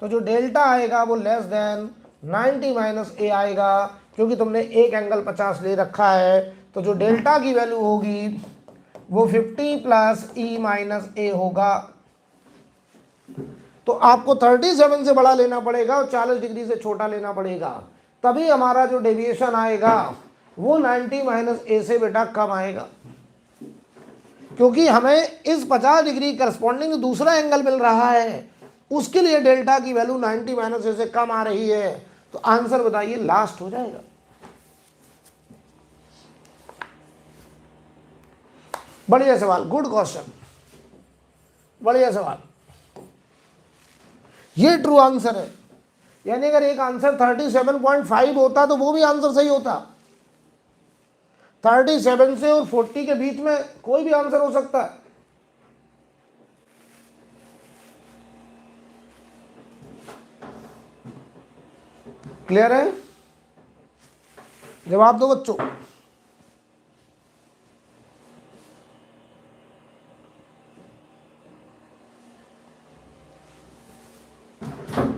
तो जो डेल्टा आएगा वो लेस देन 90 माइनस ए आएगा, क्योंकि तुमने एक एंगल 50 ले रखा है। तो जो डेल्टा की वैल्यू होगी वो 50 प्लस ई माइनस ए होगा। तो आपको 37 से बड़ा लेना पड़ेगा और 40 डिग्री से छोटा लेना पड़ेगा, तभी हमारा जो डेविएशन आएगा वो 90 माइनस ए से बेटा कम आएगा, क्योंकि हमें इस 50 डिग्री करस्पॉन्डिंग दूसरा एंगल मिल रहा है, उसके लिए डेल्टा की वैल्यू 90 माइनस ए से कम आ रही है। तो आंसर बताइए, लास्ट हो जाएगा। बढ़िया सवाल, गुड क्वेश्चन, बढ़िया सवाल। ये ट्रू आंसर है। यानी अगर एक आंसर 37.5 होता तो वो भी आंसर सही होता। 37 से और 40 के बीच में कोई भी आंसर हो सकता है। क्लियर है? जवाब दो बच्चों।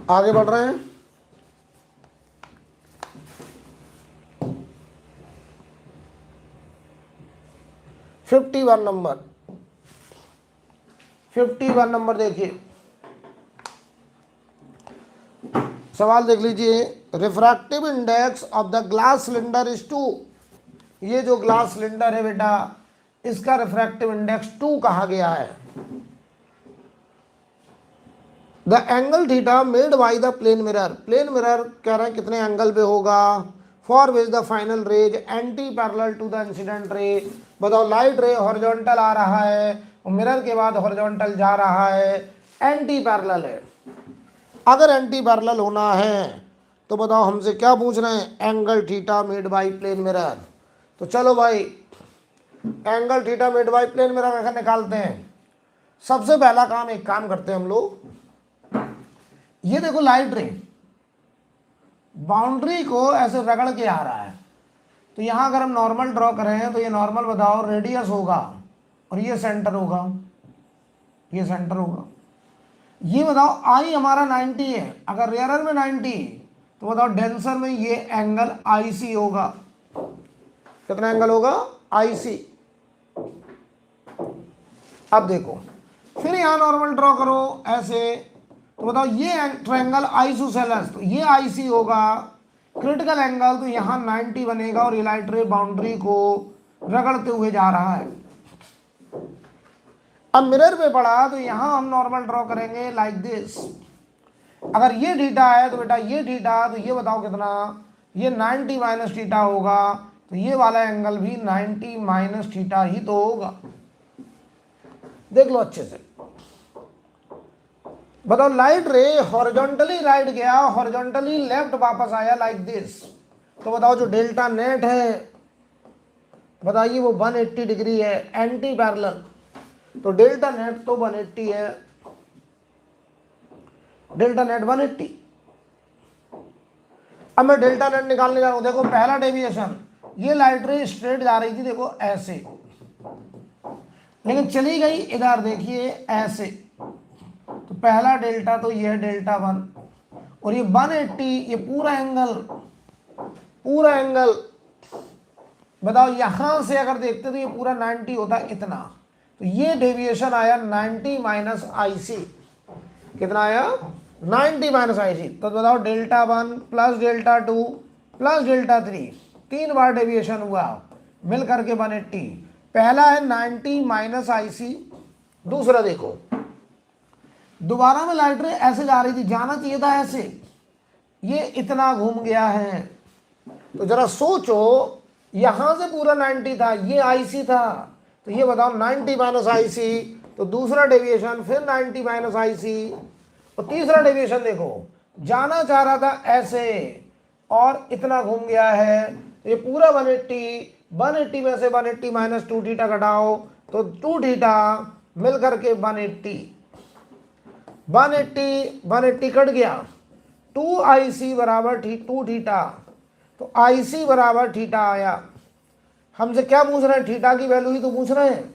आगे बढ़ रहे हैं। फिफ्टी वन नंबर देखिए, सवाल देख लीजिए। Refractive index of the glass cylinder is 2। ये जो ग्लास सिलेंडर है बेटा, इसका रिफ्रैक्टिव इंडेक्स 2 कहा गया है। The angle theta made by the plane mirror कह रहे हैं कितने एंगल पे होगा, for which the final rays anti parallel to the incident ray. बताओ लाइट रे हॉरिजॉन्टल आ रहा है और मिरर के बाद हॉरिजॉन्टल जा रहा है, एंटी पैरेलल है। अगर एंटी पैरेलल होना है तो बताओ हमसे क्या पूछ रहे हैं, angle theta made by plane mirror. तो चलो भाई angle theta made by plane mirror अगर निकालते हैं। सबसे पहला काम, एक काम करते हैं हम लोग, ये देखो लाइट रे बाउंड्री को ऐसे रगड़ के आ रहा है, तो यहां अगर हम नॉर्मल ड्रॉ करें तो ये नॉर्मल बताओ रेडियस होगा और ये सेंटर होगा, ये सेंटर होगा। ये बताओ आई हमारा 90 है, अगर रेयरर में 90 तो बताओ डेंसर में ये एंगल आईसी होगा। कितना एंगल होगा, आईसी। अब देखो फिर यहां नॉर्मल ड्रॉ करो ऐसे, तो बताओ ये ट्रायंगल आइसोसेलेस, तो ये आईसी होगा। क्रिटिकल एंगल तो यहां 90 बनेगा और ये लाइट रे बाउंड्री को रगड़ते हुए जा रहा है। अब मिरर पे पड़ा तो यहां हम नॉर्मल ड्रॉ करेंगे लाइक दिस। अगर ये थीटा है तो बेटा ये थीटा, तो ये बताओ कितना, ये 90 माइनस थीटा होगा, तो ये वाला एंगल भी 90 माइनस थीटा ही तो होगा। देख लो अच्छे से, बताओ लाइट रे हॉरिजॉन्टली राइट गया, हॉरिजॉन्टली लेफ्ट वापस आया लाइक दिस, तो बताओ जो डेल्टा नेट है बताइए वो 180 डिग्री है, एंटी पैरेलल। तो डेल्टा नेट तो 180 है, डेल्टा नेट 180। अब मैं डेल्टा नेट निकालने जा रहा हूं। देखो पहला डेविएशन, ये लाइट रे स्ट्रेट जा रही थी देखो ऐसे, लेकिन चली गई इधर देखिए ऐसे, तो पहला डेल्टा तो ये है डेल्टा 1, और ये 180, ये पूरा एंगल बताओ यहां से अगर देखते तो ये पूरा 90 होता इतना, तो ये डेविएशन आया 90 माइनस आईसी। कितना आया, 90 माइनस आईसी। तो बताओ delta 1 plus delta 2 plus delta 3, 3 बार डेविएशन हुआ मिल करके 180। पहला है 90 माइनस आईसी, दूसरा देखो दोबारा में लाइट रे ऐसे जा रही थी, जाना चाहिए था ऐसे, ये इतना घूम गया है। तो जरा सोचो यहां से पूरा 90 था, ये आईसी था, तो ये बताओ 90 माइनस आईसी, तो दूसरा डेविएशन फिर 90 माइनस आईसी, और तीसरा डेविएशन देखो जाना चाह रहा था ऐसे और इतना घूम गया है, तो ये पूरा 180 में से 180 माइनस 2 थीटा घटाओ तो 2 थीटा मिल करके 180 कट गया, 2 आईसी बराबर 2 थीटा, तो आईसी बराबर थीटा आया। हमसे क्या पूछ रहे हैं, थीटा की वैल्यू ही तो पूछ रहे हैं,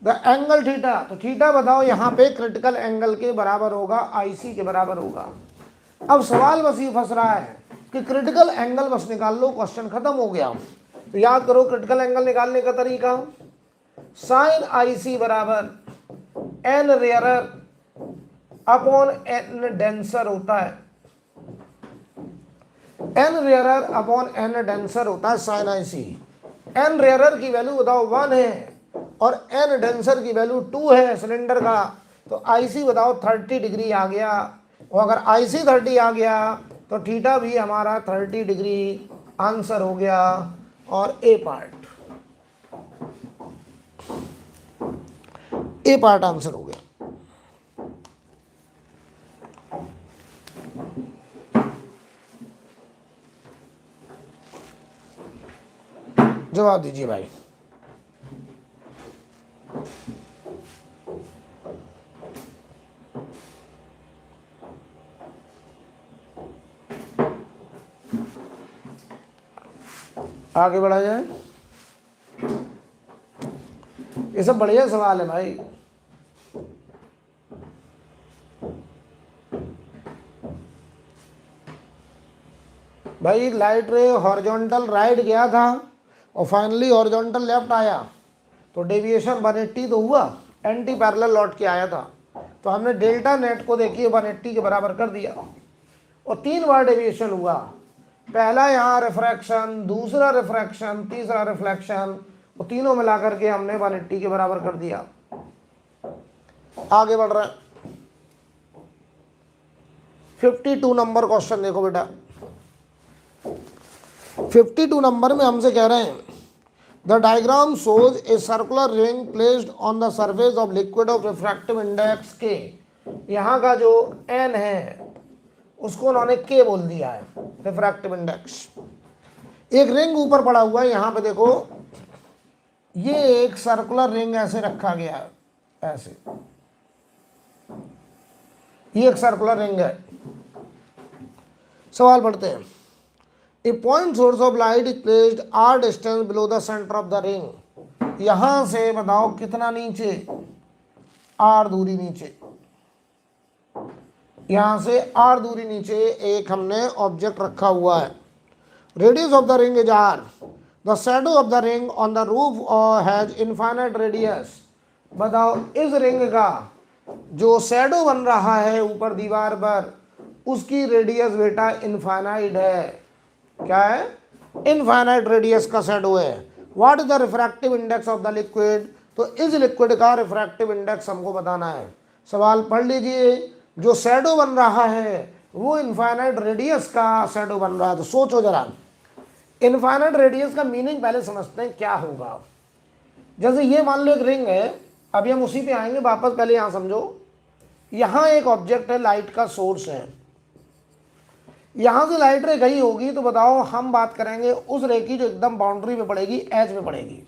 द एंगल थीटा। तो थीटा बताओ यहाँ पे क्रिटिकल एंगल के बराबर होगा, आईसी के बराबर होगा। अब सवाल बस ये फंस रहा है कि क्रिटिकल एंगल बस निकाल लो, क्वेश्चन खत्म हो गया। तो याद करो क्रिटिकल एंगल निकालने का तरीका, साइन आईसी बराबर N rarer upon N denser होता है, N rarer upon N denser होता है साइन आईसी। एन रेयरर की वैल्यू बताओ 1 है और एन डेंसर की वैल्यू 2 है सिलेंडर का, तो आईसी बताओ 30 डिग्री आ गया, और अगर आईसी 30 आ गया तो थीटा भी हमारा 30 डिग्री आंसर हो गया। और ए पार्ट आंसर हो गया। जवाब दीजिए भाई। आगे बढ़ा जाए, ये सब बढ़िया सवाल है भाई। भाई लाइट रे हॉरिजॉन्टल राइट गया था और फाइनली हॉरिजॉन्टल लेफ्ट आया, तो डेविएशन 180 तो हुआ, एंटी पैरेलल लौट के आया था, तो हमने डेल्टा नेट को देखिए 180 के बराबर कर दिया, और 3 बार डेविएशन हुआ। पहला यहाँ रिफ्रैक्शन, दूसरा रिफ्रैक्शन, तीसरा रिफ्लेक्शन, वो तीनों मिला करके हमने 180 के बराबर कर दिया। आगे बढ़ रहे हैं, 52 नंबर क्वेश्चन देखो बेटा। 52 नंबर में हमसे कह रहे हैं the diagram shows a circular ring placed on the surface of liquid of refractive index के। यहाँ का जो एन है उसको उन्होंने के बोल दिया है, रिफ्रैक्टिव इंडेक्स। एक रिंग ऊपर पड़ा हुआ है, यहाँ पे देखो ये एक सर्कुलर रिंग ऐसे रखा गया है, ऐसे ये एक सर्कुलर रिंग है। सवाल पढ़ते हैं, a point source of light is placed R distance below the centre of the ring. यहां से बताओ कितना नीचे, आर दूरी नीचे, यहां से आर दूरी नीचे एक हमने ऑब्जेक्ट रखा हुआ है। Radius of the ring is R, the shadow of the ring on the roof has infinite radius. बताओ इस रिंग का जो शैडो बन रहा है ऊपर दीवार पर, उसकी रेडियस बेटा इनफाइनाइट है। क्या है? इनफाइनाइट रेडियस का शैडो है। What is the refractive index of the liquid? तो इस लिक्विड का रिफ्रैक्टिव इंडेक्स हमको बताना है। सवाल पढ़ लीजिए, जो शैडो बन रहा है वो इनफाइनाइट रेडियस का शैडो बन रहा है। तो सोचो जरा, इनफाइनाइट रेडियस का मीनिंग पहले समझते हैं क्या होगा। जैसे ये मान लो एक रिंग है, अभी हम उसी पे आएंगे वापस, पहले यहां समझो। यहां एक ऑब्जेक्ट है, लाइट का सोर्स है, यहां से लाइट रे गई होगी, तो बताओ हम बात करेंगे उस रे की जो एकदम बाउंड्री पे पड़ेगी, एज पे पड़ेगी।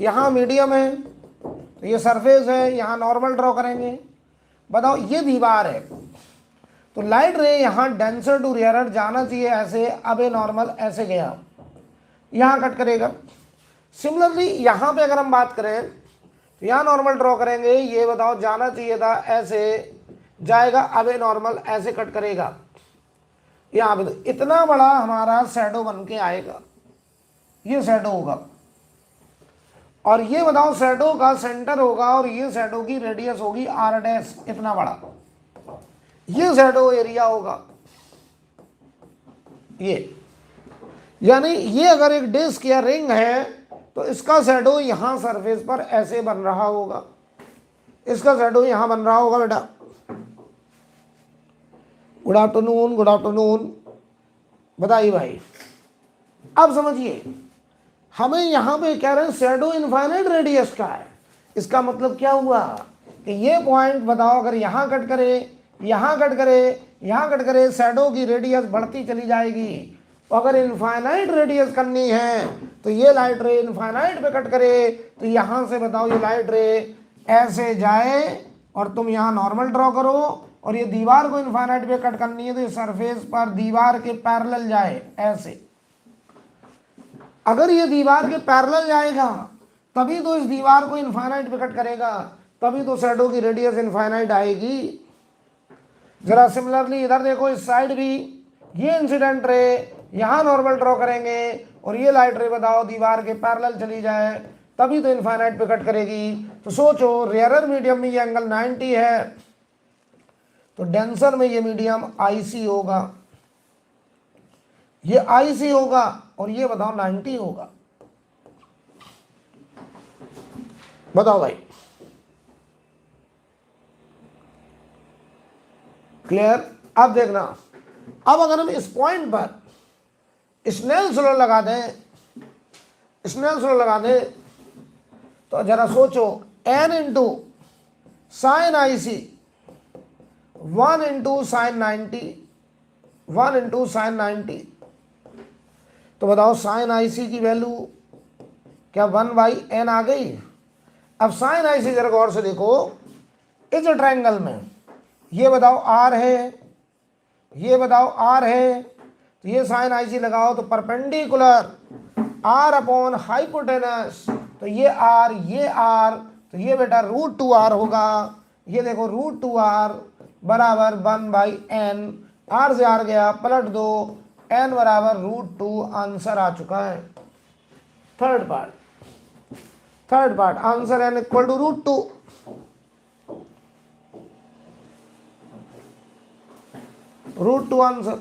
यहां मीडियम है, तो ये सरफेस है, यहां नॉर्मल ड्रॉ करेंगे। बताओ ये दीवार है, तो लाइट रे यहां डेंसर टू रेयरर जाना चाहिए ऐसे, अब ये नॉर्मल ऐसे गया, यहां कट करेगा। सिमिलरली यहां पे अगर हम बात करें तो यहां नॉर्मल ड्रॉ करेंगे, ये बताओ जाना चाहिए था ऐसे, जाएगा, अब ये नॉर्मल ऐसे कट करेगा। यहाँ पे तो इतना बड़ा हमारा शैडो बन के आएगा, ये शैडो होगा, और ये बताओ शैडो का सेंटर होगा, और ये शैडो की रेडियस होगी आर डैश, इतना बड़ा ये शैडो एरिया होगा। ये यानी ये अगर एक डिस्क या रिंग है तो इसका शैडो यहां सरफेस पर ऐसे बन रहा होगा, इसका शैडो यहां बन रहा होगा बेटा। गुड आफ्टरनून, गुड आफ्टरनून, बताइए भाई। अब समझिए, हमें यहां पे कह रहे हैं शैडो इनफाइनाइट रेडियस का है। इसका मतलब क्या हुआ कि ये पॉइंट बताओ अगर यहां कट करे, यहां कट करे, यहां कट करे, शैडो की रेडियस बढ़ती चली जाएगी। अगर इनफाइनाइट रेडियस करनी है तो ये लाइट रे इनफाइनाइट पे कट करे, तो यहां से बताओ ये लाइट रे ऐसे जाए और तुम यहां नॉर्मल ड्रॉ करो, और ये दीवार को इनफाइनाइट पे कट करनी है तो ये सरफेस पर दीवार के पैरेलल जाए ऐसे। अगर ये दीवार के पैरेलल जाएगा तभी तो इस दीवार को इनफाइनाइट पे कट करेगा, तभी तो शैडो की रेडियस इनफाइनाइट आएगी। जरा सिमिलरली इधर देखो, इस साइड भी ये इंसिडेंट रे यहां नॉर्मल ड्रॉ करेंगे, और ये लाइट रे बताओ दीवार के पैरेलल चली जाए, तभी तो इनफाइनाइट पे कट करेगी। तो सोचो, रेयरर मीडियम में ये एंगल 90 है, तो डेंसर में ये मीडियम आईसी होगा, ये आईसी होगा, और ये बताओ 90 होगा। बताओ भाई, क्लियर? अब देखना, अब अगर हम इस पॉइंट पर स्नेल्स लॉ लगा दें, स्नेल्स लॉ लगा दें, तो जरा सोचो, n इंटू साइन आई सी 1 इंटू साइन 90, 1 इंटू साइन 90, तो बताओ साइन आई सी की वैल्यू क्या 1/n आ गई। अब साइन आई सी जरा गौर से देखो, इस ट्रायंगल में ये बताओ r है, ये बताओ r है, तो ये साइन आई सी लगाओ तो परपेंडिकुलर r अपॉन हाइपोटेनस, तो ये r, ये r, तो ये बेटा √2r होगा। ये देखो √2r बराबर 1/n, r से r गया, पलट दो, n बराबर √2, आंसर आ चुका है। Third part answer n equal to √2। √2 answer.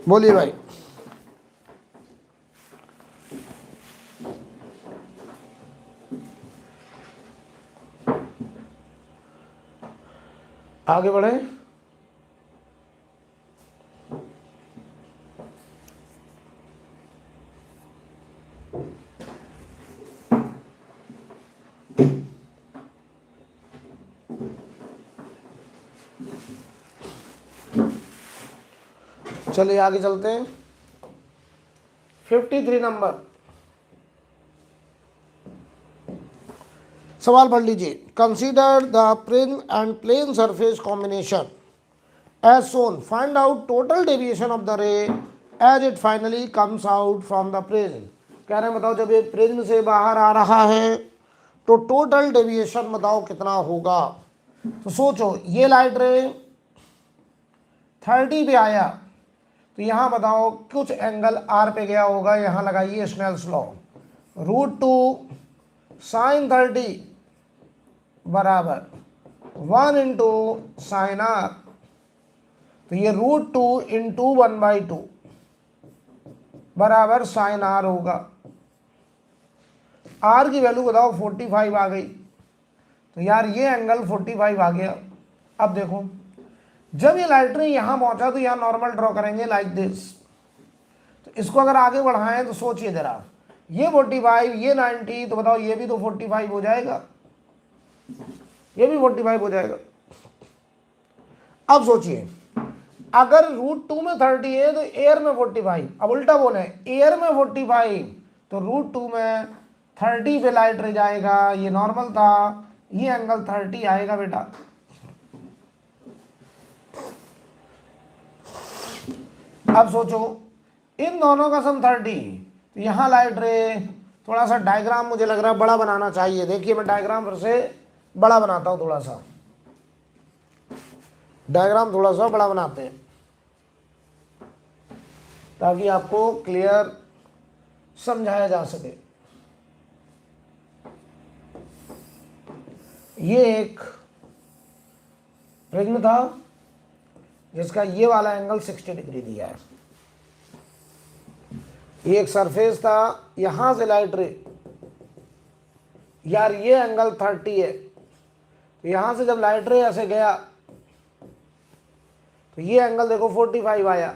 बोलिए भाई। आगे बढ़े। चलिए आगे चलते हैं। 53 नंबर सवाल पढ़ लीजिए। Consider the prism and plane surface combination as shown, find out total deviation of the ray as it finally comes out from the prism. कह रहे हैं बताओ जब ये प्रिज्म से बाहर आ रहा है तो टोटल डेविएशन बताओ कितना होगा। तो सोचो ये लाइट रे 30 पे आया तो यहाँ बताओ कुछ एंगल आर पे गया होगा, यहाँ लगाइए स्नेल्स लॉ। √2 sin 30 बराबर 1 इंटू साइन आर, तो ये √2 इंटू 1/2 बराबर साइन आर होगा। आर की वैल्यू बताओ 45 आ गई, तो यार ये एंगल 45 आ गया। अब देखो जब ये लाइट रे यहाँ पहुंचा तो यहाँ नॉर्मल ड्रॉ करेंगे लाइक दिस। तो इसको अगर आगे बढ़ाएं तो सोचिए जरा, ये 45 ये 90, तो बताओ ये भी तो 45 हो जाएगा, ये भी 45 हो जाएगा। अब सोचिए अगर √2 में 30 है तो एयर में 45, अब उल्टा बोले एयर में 45 तो √2 में 30 पे लाइट रह जाएगा, ये नॉर्मल था, ये एंगल 30 आएगा बेटा। अब सोचो इन दोनों का सम 30, तो यहाँ लाइट रे थोड़ा सा डायग्राम मुझे लग रहा है बड़ा बनाना चाहिए। देखिए मैं डायग्राम फिर से बड़ा बनाता हूँ, थोड़ा सा डायग्राम थोड़ा सा बड़ा बनाते हैं ताकि आपको क्लियर समझाया जा सके। ये एक प्रिज्म था जिसका ये वाला एंगल 60 डिग्री दिया है। ये एक सरफेस था, यहां से लाइट रे, यार ये एंगल 30 है, तो यहां से जब लाइट रे ऐसे गया तो ये एंगल देखो 45 आया,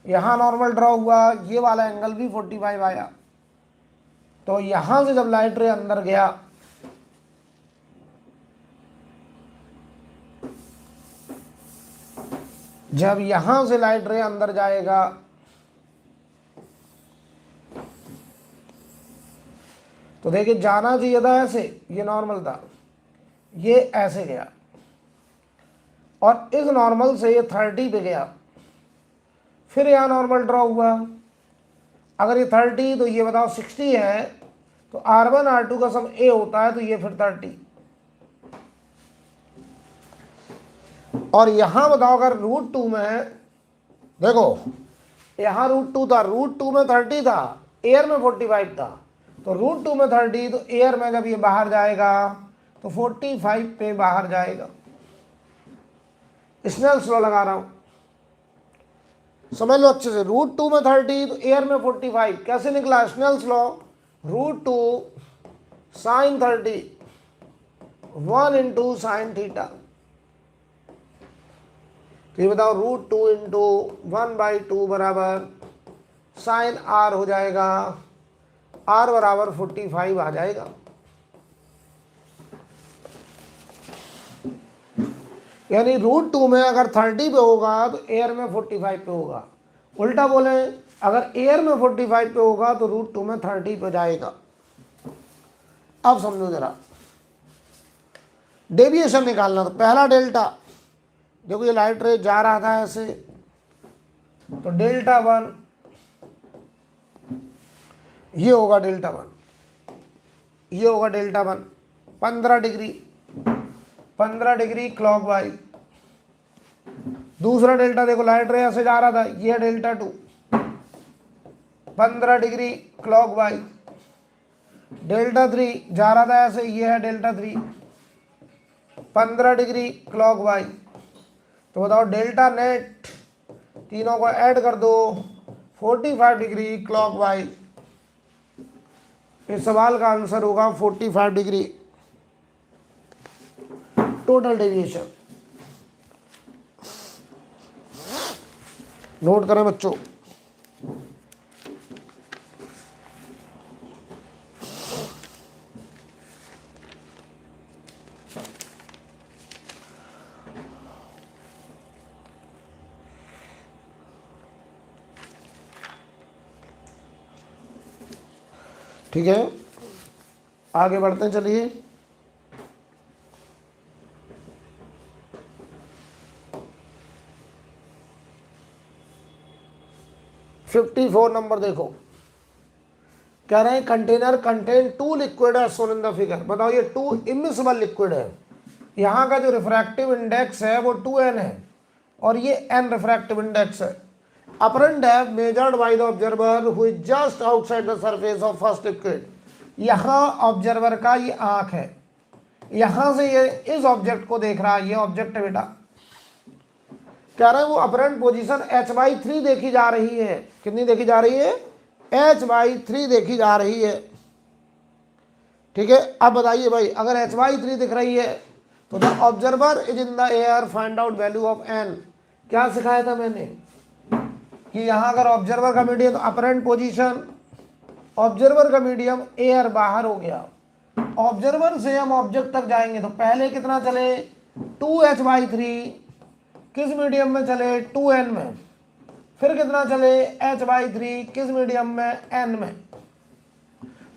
यहां नॉर्मल ड्रॉ हुआ, ये वाला एंगल भी 45 आया। तो यहां से जब लाइट रे अंदर गया जब यहां से लाइट रे अंदर जाएगा तो देखिए जाना चाहिए था ऐसे, ये नॉर्मल था, ये ऐसे गया और इस नॉर्मल से ये 30 पे गया, फिर यहां नॉर्मल ड्रॉ हुआ। अगर ये 30 तो ये बताओ 60 है, तो R1 R2 का सम A होता है, तो ये फिर 30। और यहां बताओ अगर √2 में देखो, यहां √2 था, √2 में 30 था, एयर में 45 था, तो √2 में 30, तो एयर में जब ये बाहर जाएगा तो 45 पे बाहर जाएगा। स्नेल्स लॉ लगा रहा हूं, समझ लो अच्छे से। √2 में 30 तो एयर में 45, कैसे निकला Snell's law? √2 sin 30 1 into sine theta, तो ये बताओ √2 इंटू 1/2 बराबर साइन आर हो जाएगा, आर बराबर 45 आ जाएगा। यानी √2 में अगर 30 पे होगा तो एयर में 45 पे होगा। उल्टा बोले अगर एयर में 45 पे होगा तो √2 में 30 पे जाएगा। अब समझो जरा, डेविएशन निकालना। तो पहला डेल्टा, देखो ये लाइट रे जा रहा था ऐसे, तो Δ1 ये होगा Δ1, ये होगा Δ1 15 डिग्री क्लॉकवाइज। दूसरा डेल्टा देखो लाइट रे ऐसे जा रहा था, ये Δ2 15 डिग्री क्लॉकवाइज। Δ3 जा रहा था ऐसे, ये है Δ3 15 डिग्री क्लॉकवाइज। तो बताओ डेल्टा नेट तीनों को ऐड कर दो, 45 डिग्री क्लॉकवाइज। इस सवाल का आंसर होगा 45 डिग्री टोटल डेविएशन। नोट करें बच्चों। ठीक है, आगे बढ़ते हैं, चलिए। फिफ्टी 54 नंबर देखो, कह रहे हैं कंटेनर कंटेन 2 लिक्विड है सोन इन द फिगर। बताओ ये 2 इमिसिबल लिक्विड है, यहाँ का जो रिफ्रैक्टिव इंडेक्स है वो 2n है और ये n रिफ्रैक्टिव इंडेक्स है। Apparent depth measured by the observer who is just outside the surface of first liquid. यहाँ ऑब्जर्वर का ये आंख है, यहां से ये इस ऑब्जेक्ट को देख रहा है, ये ऑब्जेक्ट है बेटा। कह रहे हैं वो अपरेंट पोजीशन h/3 देखी जा रही है। कितनी देखी जा रही है? h/3 देखी जा रही है। ठीक है, अब बताइए भाई, अगर h/3 दिख रही है तो the observer is in the air, find out value of n। क्या सिखाया था मैंने कि यहां अगर ऑब्जर्वर का मीडियम, अपरेंट पोजीशन, ऑब्जर्वर का मीडियम एयर बाहर हो गया, ऑब्जर्वर से हम ऑब्जेक्ट तक जाएंगे तो पहले कितना चले 2h/3, किस मीडियम में चले 2n में, फिर कितना चले h/3 किस मीडियम में n में।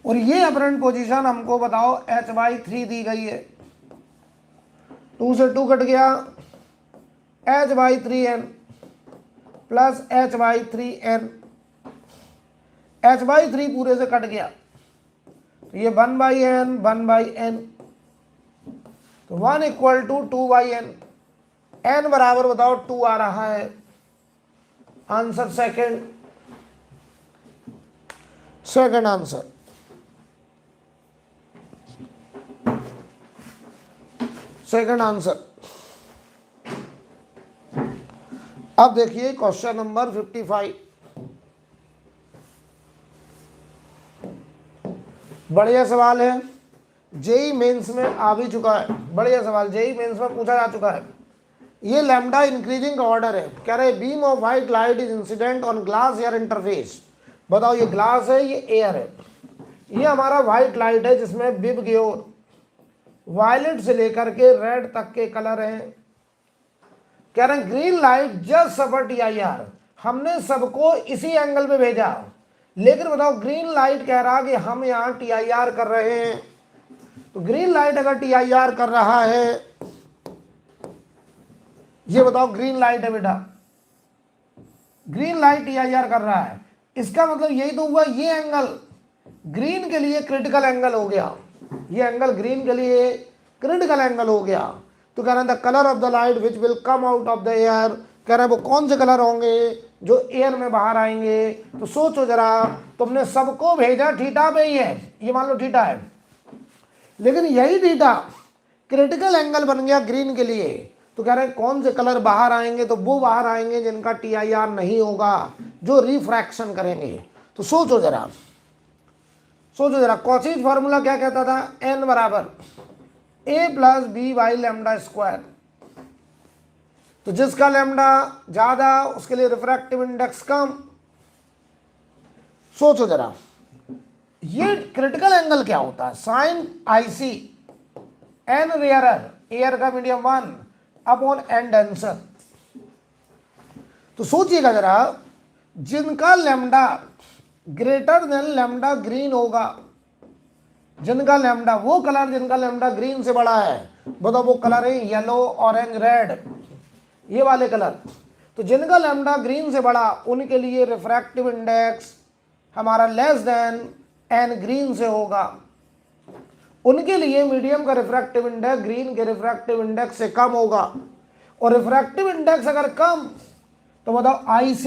और ये अपरेंट पोजीशन हमको बताओ h/3 दी गई है, 2 से 2 कट गया, h/3n प्लस h/3n, h/3 पूरे से कट गया तो ये 1/n 1/n, तो 1 इक्वल टू 2/n, n बराबर बताओ 2 आ रहा है। Answer second answer. Second answer. अब देखिए क्वेश्चन नंबर 55, बढ़िया सवाल है, जेई मेंस में आ भी चुका है। बढ़िया सवाल, जेई मेंस में पूछा जा चुका है। ये लैम्डा इंक्रीजिंग का ऑर्डर है। कह रहे beam of white light is incident on glass air interface. बताओ ये ग्लास है, ये एयर है, ये हमारा व्हाइट लाइट है जिसमें बिब की ओर वायलेट से लेकर के रेड तक के कलर हैं। कह रहे ग्रीन लाइट जस्ट सफर TIR, हमने सबको इसी एंगल पे भेजा, लेकिन बताओ ग्रीन लाइट कह रहा कि हम यहाँ TIR कर रहे हैं। तो ग्रीन लाइट अगर TIR कर रहा है, ये बताओ ग्रीन लाइट है बेटा, ग्रीन लाइट TIR कर रहा है, इसका मतलब यही तो हुआ, ये एंगल ग्रीन के लिए क्रिटिकल एंगल हो गया, ये एंगल ग्रीन के लिए क्रिटिकल एंगल हो गया। तो कह रहे हैं the colour of the light which will come out of the air. कह रहे हैं वो कौन से कलर होंगे जो एयर में बाहर आएंगे। तो सोचो जरा, तुमने सबको भेजा थीटा पे ही है, ये मान लो थीटा है, लेकिन यही थीटा क्रिटिकल एंगल बन गया ग्रीन के लिए। तो कह रहे हैं कौन से कलर बाहर आएंगे, तो वो बाहर आएंगे जिनका TIR नहीं होगा, जो रिफ्रैक्शन करेंगे। तो सोचो जरा, सोचो जरा, कॉची फॉर्मूला क्या कहता था, n बराबर a plus B by lambda square. तो जिसका लैम्डा ज्यादा उसके लिए रिफ्रैक्टिव इंडेक्स कम। सोचो जरा, ये क्रिटिकल एंगल क्या होता है, sine IC n rarer, air का मीडियम 1 अपॉन n डेंसर। तो सोचिएगा जरा, जिनका lambda greater than lambda green होगा, जिनका लैम्डा, वो कलर जिनका लैम्डा ग्रीन से बड़ा है, बताओ वो कलर है येलो, ऑरेंज, रेड, ये वाले कलर। तो जिनका लैम्डा ग्रीन से बड़ा, उनके लिए रिफ्रैक्टिव इंडेक्स हमारा लेस देन n ग्रीन से होगा, उनके लिए मीडियम का रिफ्रैक्टिव इंडेक्स ग्रीन के रिफ्रैक्टिव इंडेक्स से कम होगा। और रिफ्रैक्टिव इंडेक्स अगर कम, तो बताओ IC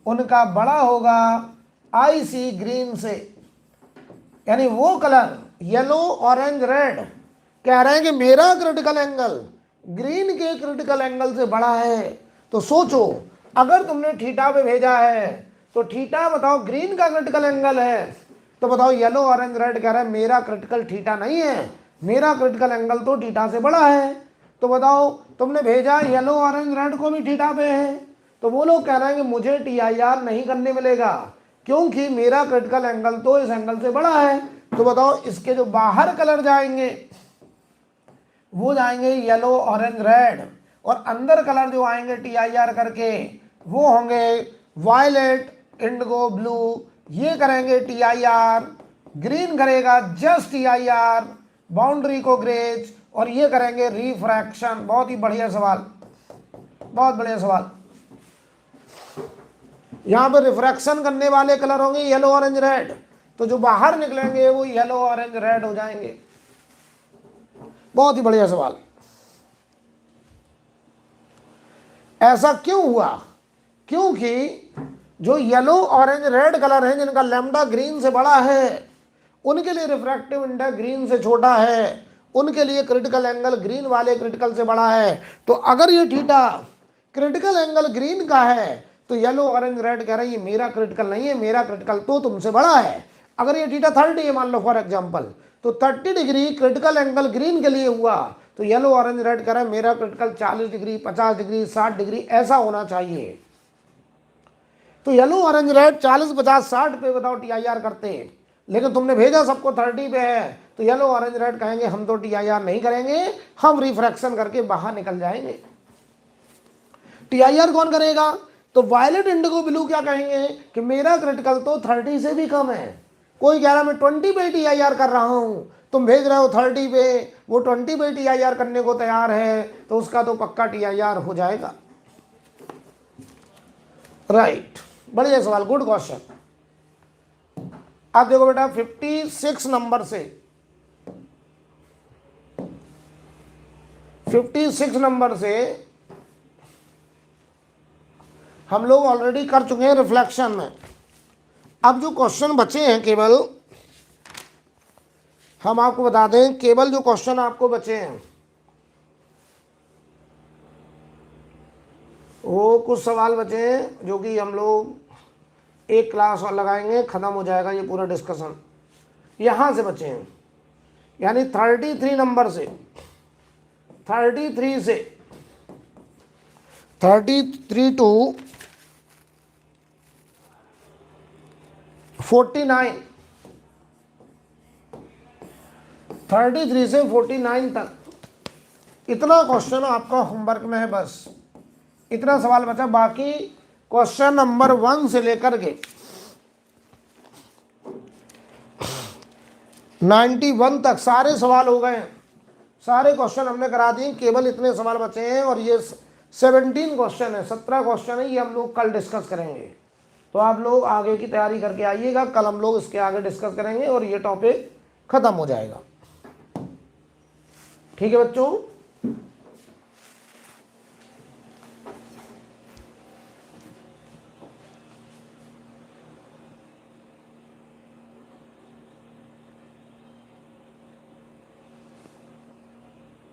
उनका बड़ा होगा IC ग्रीन से, यानी वो कलर येलो, ऑरेंज, रेड कह रहे हैं कि मेरा क्रिटिकल एंगल ग्रीन के क्रिटिकल एंगल से बड़ा है। तो सोचो, अगर तुमने थीटा पे भेजा है तो थीटा बताओ ग्रीन का क्रिटिकल एंगल है, तो बताओ येलो ऑरेंज रेड कह रहा है मेरा क्रिटिकल थीटा नहीं है, मेरा क्रिटिकल एंगल तो थीटा से बड़ा है। तो बताओ तुमने भेजा येलो ऑरेंज रेड को भी थीटा पे है, तो वो लोग कह रहे हैं कि मुझे TIR नहीं करने मिलेगा क्योंकि मेरा क्रिटिकल एंगल तो इस एंगल से बड़ा है। तो बताओ इसके जो बाहर कलर जाएंगे वो जाएंगे येलो ऑरेंज रेड, और अंदर कलर जो आएंगे TIR करके वो होंगे वायलेट इंडिगो ब्लू, ये करेंगे TIR, ग्रीन करेगा जस्ट TIR बाउंड्री को ग्रेज, और ये करेंगे रिफ्रैक्शन। बहुत ही बढ़िया सवाल, बहुत बढ़िया सवाल। यहां पर रिफ्रैक्शन करने वाले कलर होंगे येलो ऑरेंज रेड, तो जो बाहर निकलेंगे वो येलो ऑरेंज रेड हो जाएंगे। बहुत ही बढ़िया सवाल। ऐसा क्यों हुआ? क्योंकि जो येलो ऑरेंज रेड कलर है जिनका लैम्डा ग्रीन से बड़ा है उनके लिए रिफ्रैक्टिव इंडेक्स ग्रीन से छोटा है, उनके लिए क्रिटिकल एंगल ग्रीन वाले क्रिटिकल से बड़ा है। तो अगर ये थीटा क्रिटिकल एंगल ग्रीन का है तो येलो ऑरेंज रेड कह रहे हैं ये मेरा क्रिटिकल नहीं है, मेरा क्रिटिकल तो तुमसे बड़ा है। अगर ये थीटा 30 है मान लो फॉर एग्जांपल, तो 30 डिग्री क्रिटिकल एंगल ग्रीन के लिए हुआ, तो येलो ऑरेंज रेड कह रहा है मेरा क्रिटिकल 40 डिग्री 50 डिग्री 60 डिग्री ऐसा होना चाहिए। तो येलो ऑरेंज रेड 40 50 60 पे बताओ TIR करते हैं, लेकिन तुमने भेजा सबको 30 पे है, तो येलो ऑरेंज रेड कहेंगे हम तो TIR नहीं करेंगे, हम रिफ्रैक्शन करके बाहर निकल जाएंगे। TIR कौन करेगा? तो वायलेट इंडिगो ब्लू क्या कहेंगे कि मेरा क्रिटिकल तो 30 से भी कम है। कोई कह रहा मैं 20 पे TIR कर रहा हूं, तुम भेज रहे हो 30 पे, वो 20 पे TIR करने को तैयार है, तो उसका तो पक्का TIR हो जाएगा। राइट, बढ़िया सवाल, गुड क्वेश्चन। आप देखो बेटा 56 नंबर से, 56 नंबर से हम लोग ऑलरेडी कर चुके हैं रिफ्लेक्शन में। अब जो क्वेश्चन बचे हैं केवल, हम आपको बता दें, केवल जो क्वेश्चन आपको बचे हैं वो कुछ सवाल बचे हैं जो कि हम लोग एक क्लास और लगाएंगे, खत्म हो जाएगा ये पूरा डिस्कशन। यहां से बचे हैं, यानी 33 नंबर से, 33 से 33 टू 49, 33 से 49 तक इतना क्वेश्चन आपका होमवर्क में है। बस इतना सवाल बचा, बाकी क्वेश्चन नंबर 1 से लेकर के 91 तक सारे सवाल हो गए हैं, सारे क्वेश्चन हमने करा दिए, केवल इतने सवाल बचे हैं। और ये 17 क्वेश्चन है, 17 क्वेश्चन है, ये हम लोग कल डिस्कस करेंगे। तो आप लोग आगे की तैयारी करके आइएगा, कल हम लोग इसके आगे डिस्कस करेंगे और ये टॉपिक खत्म हो जाएगा। ठीक है बच्चों।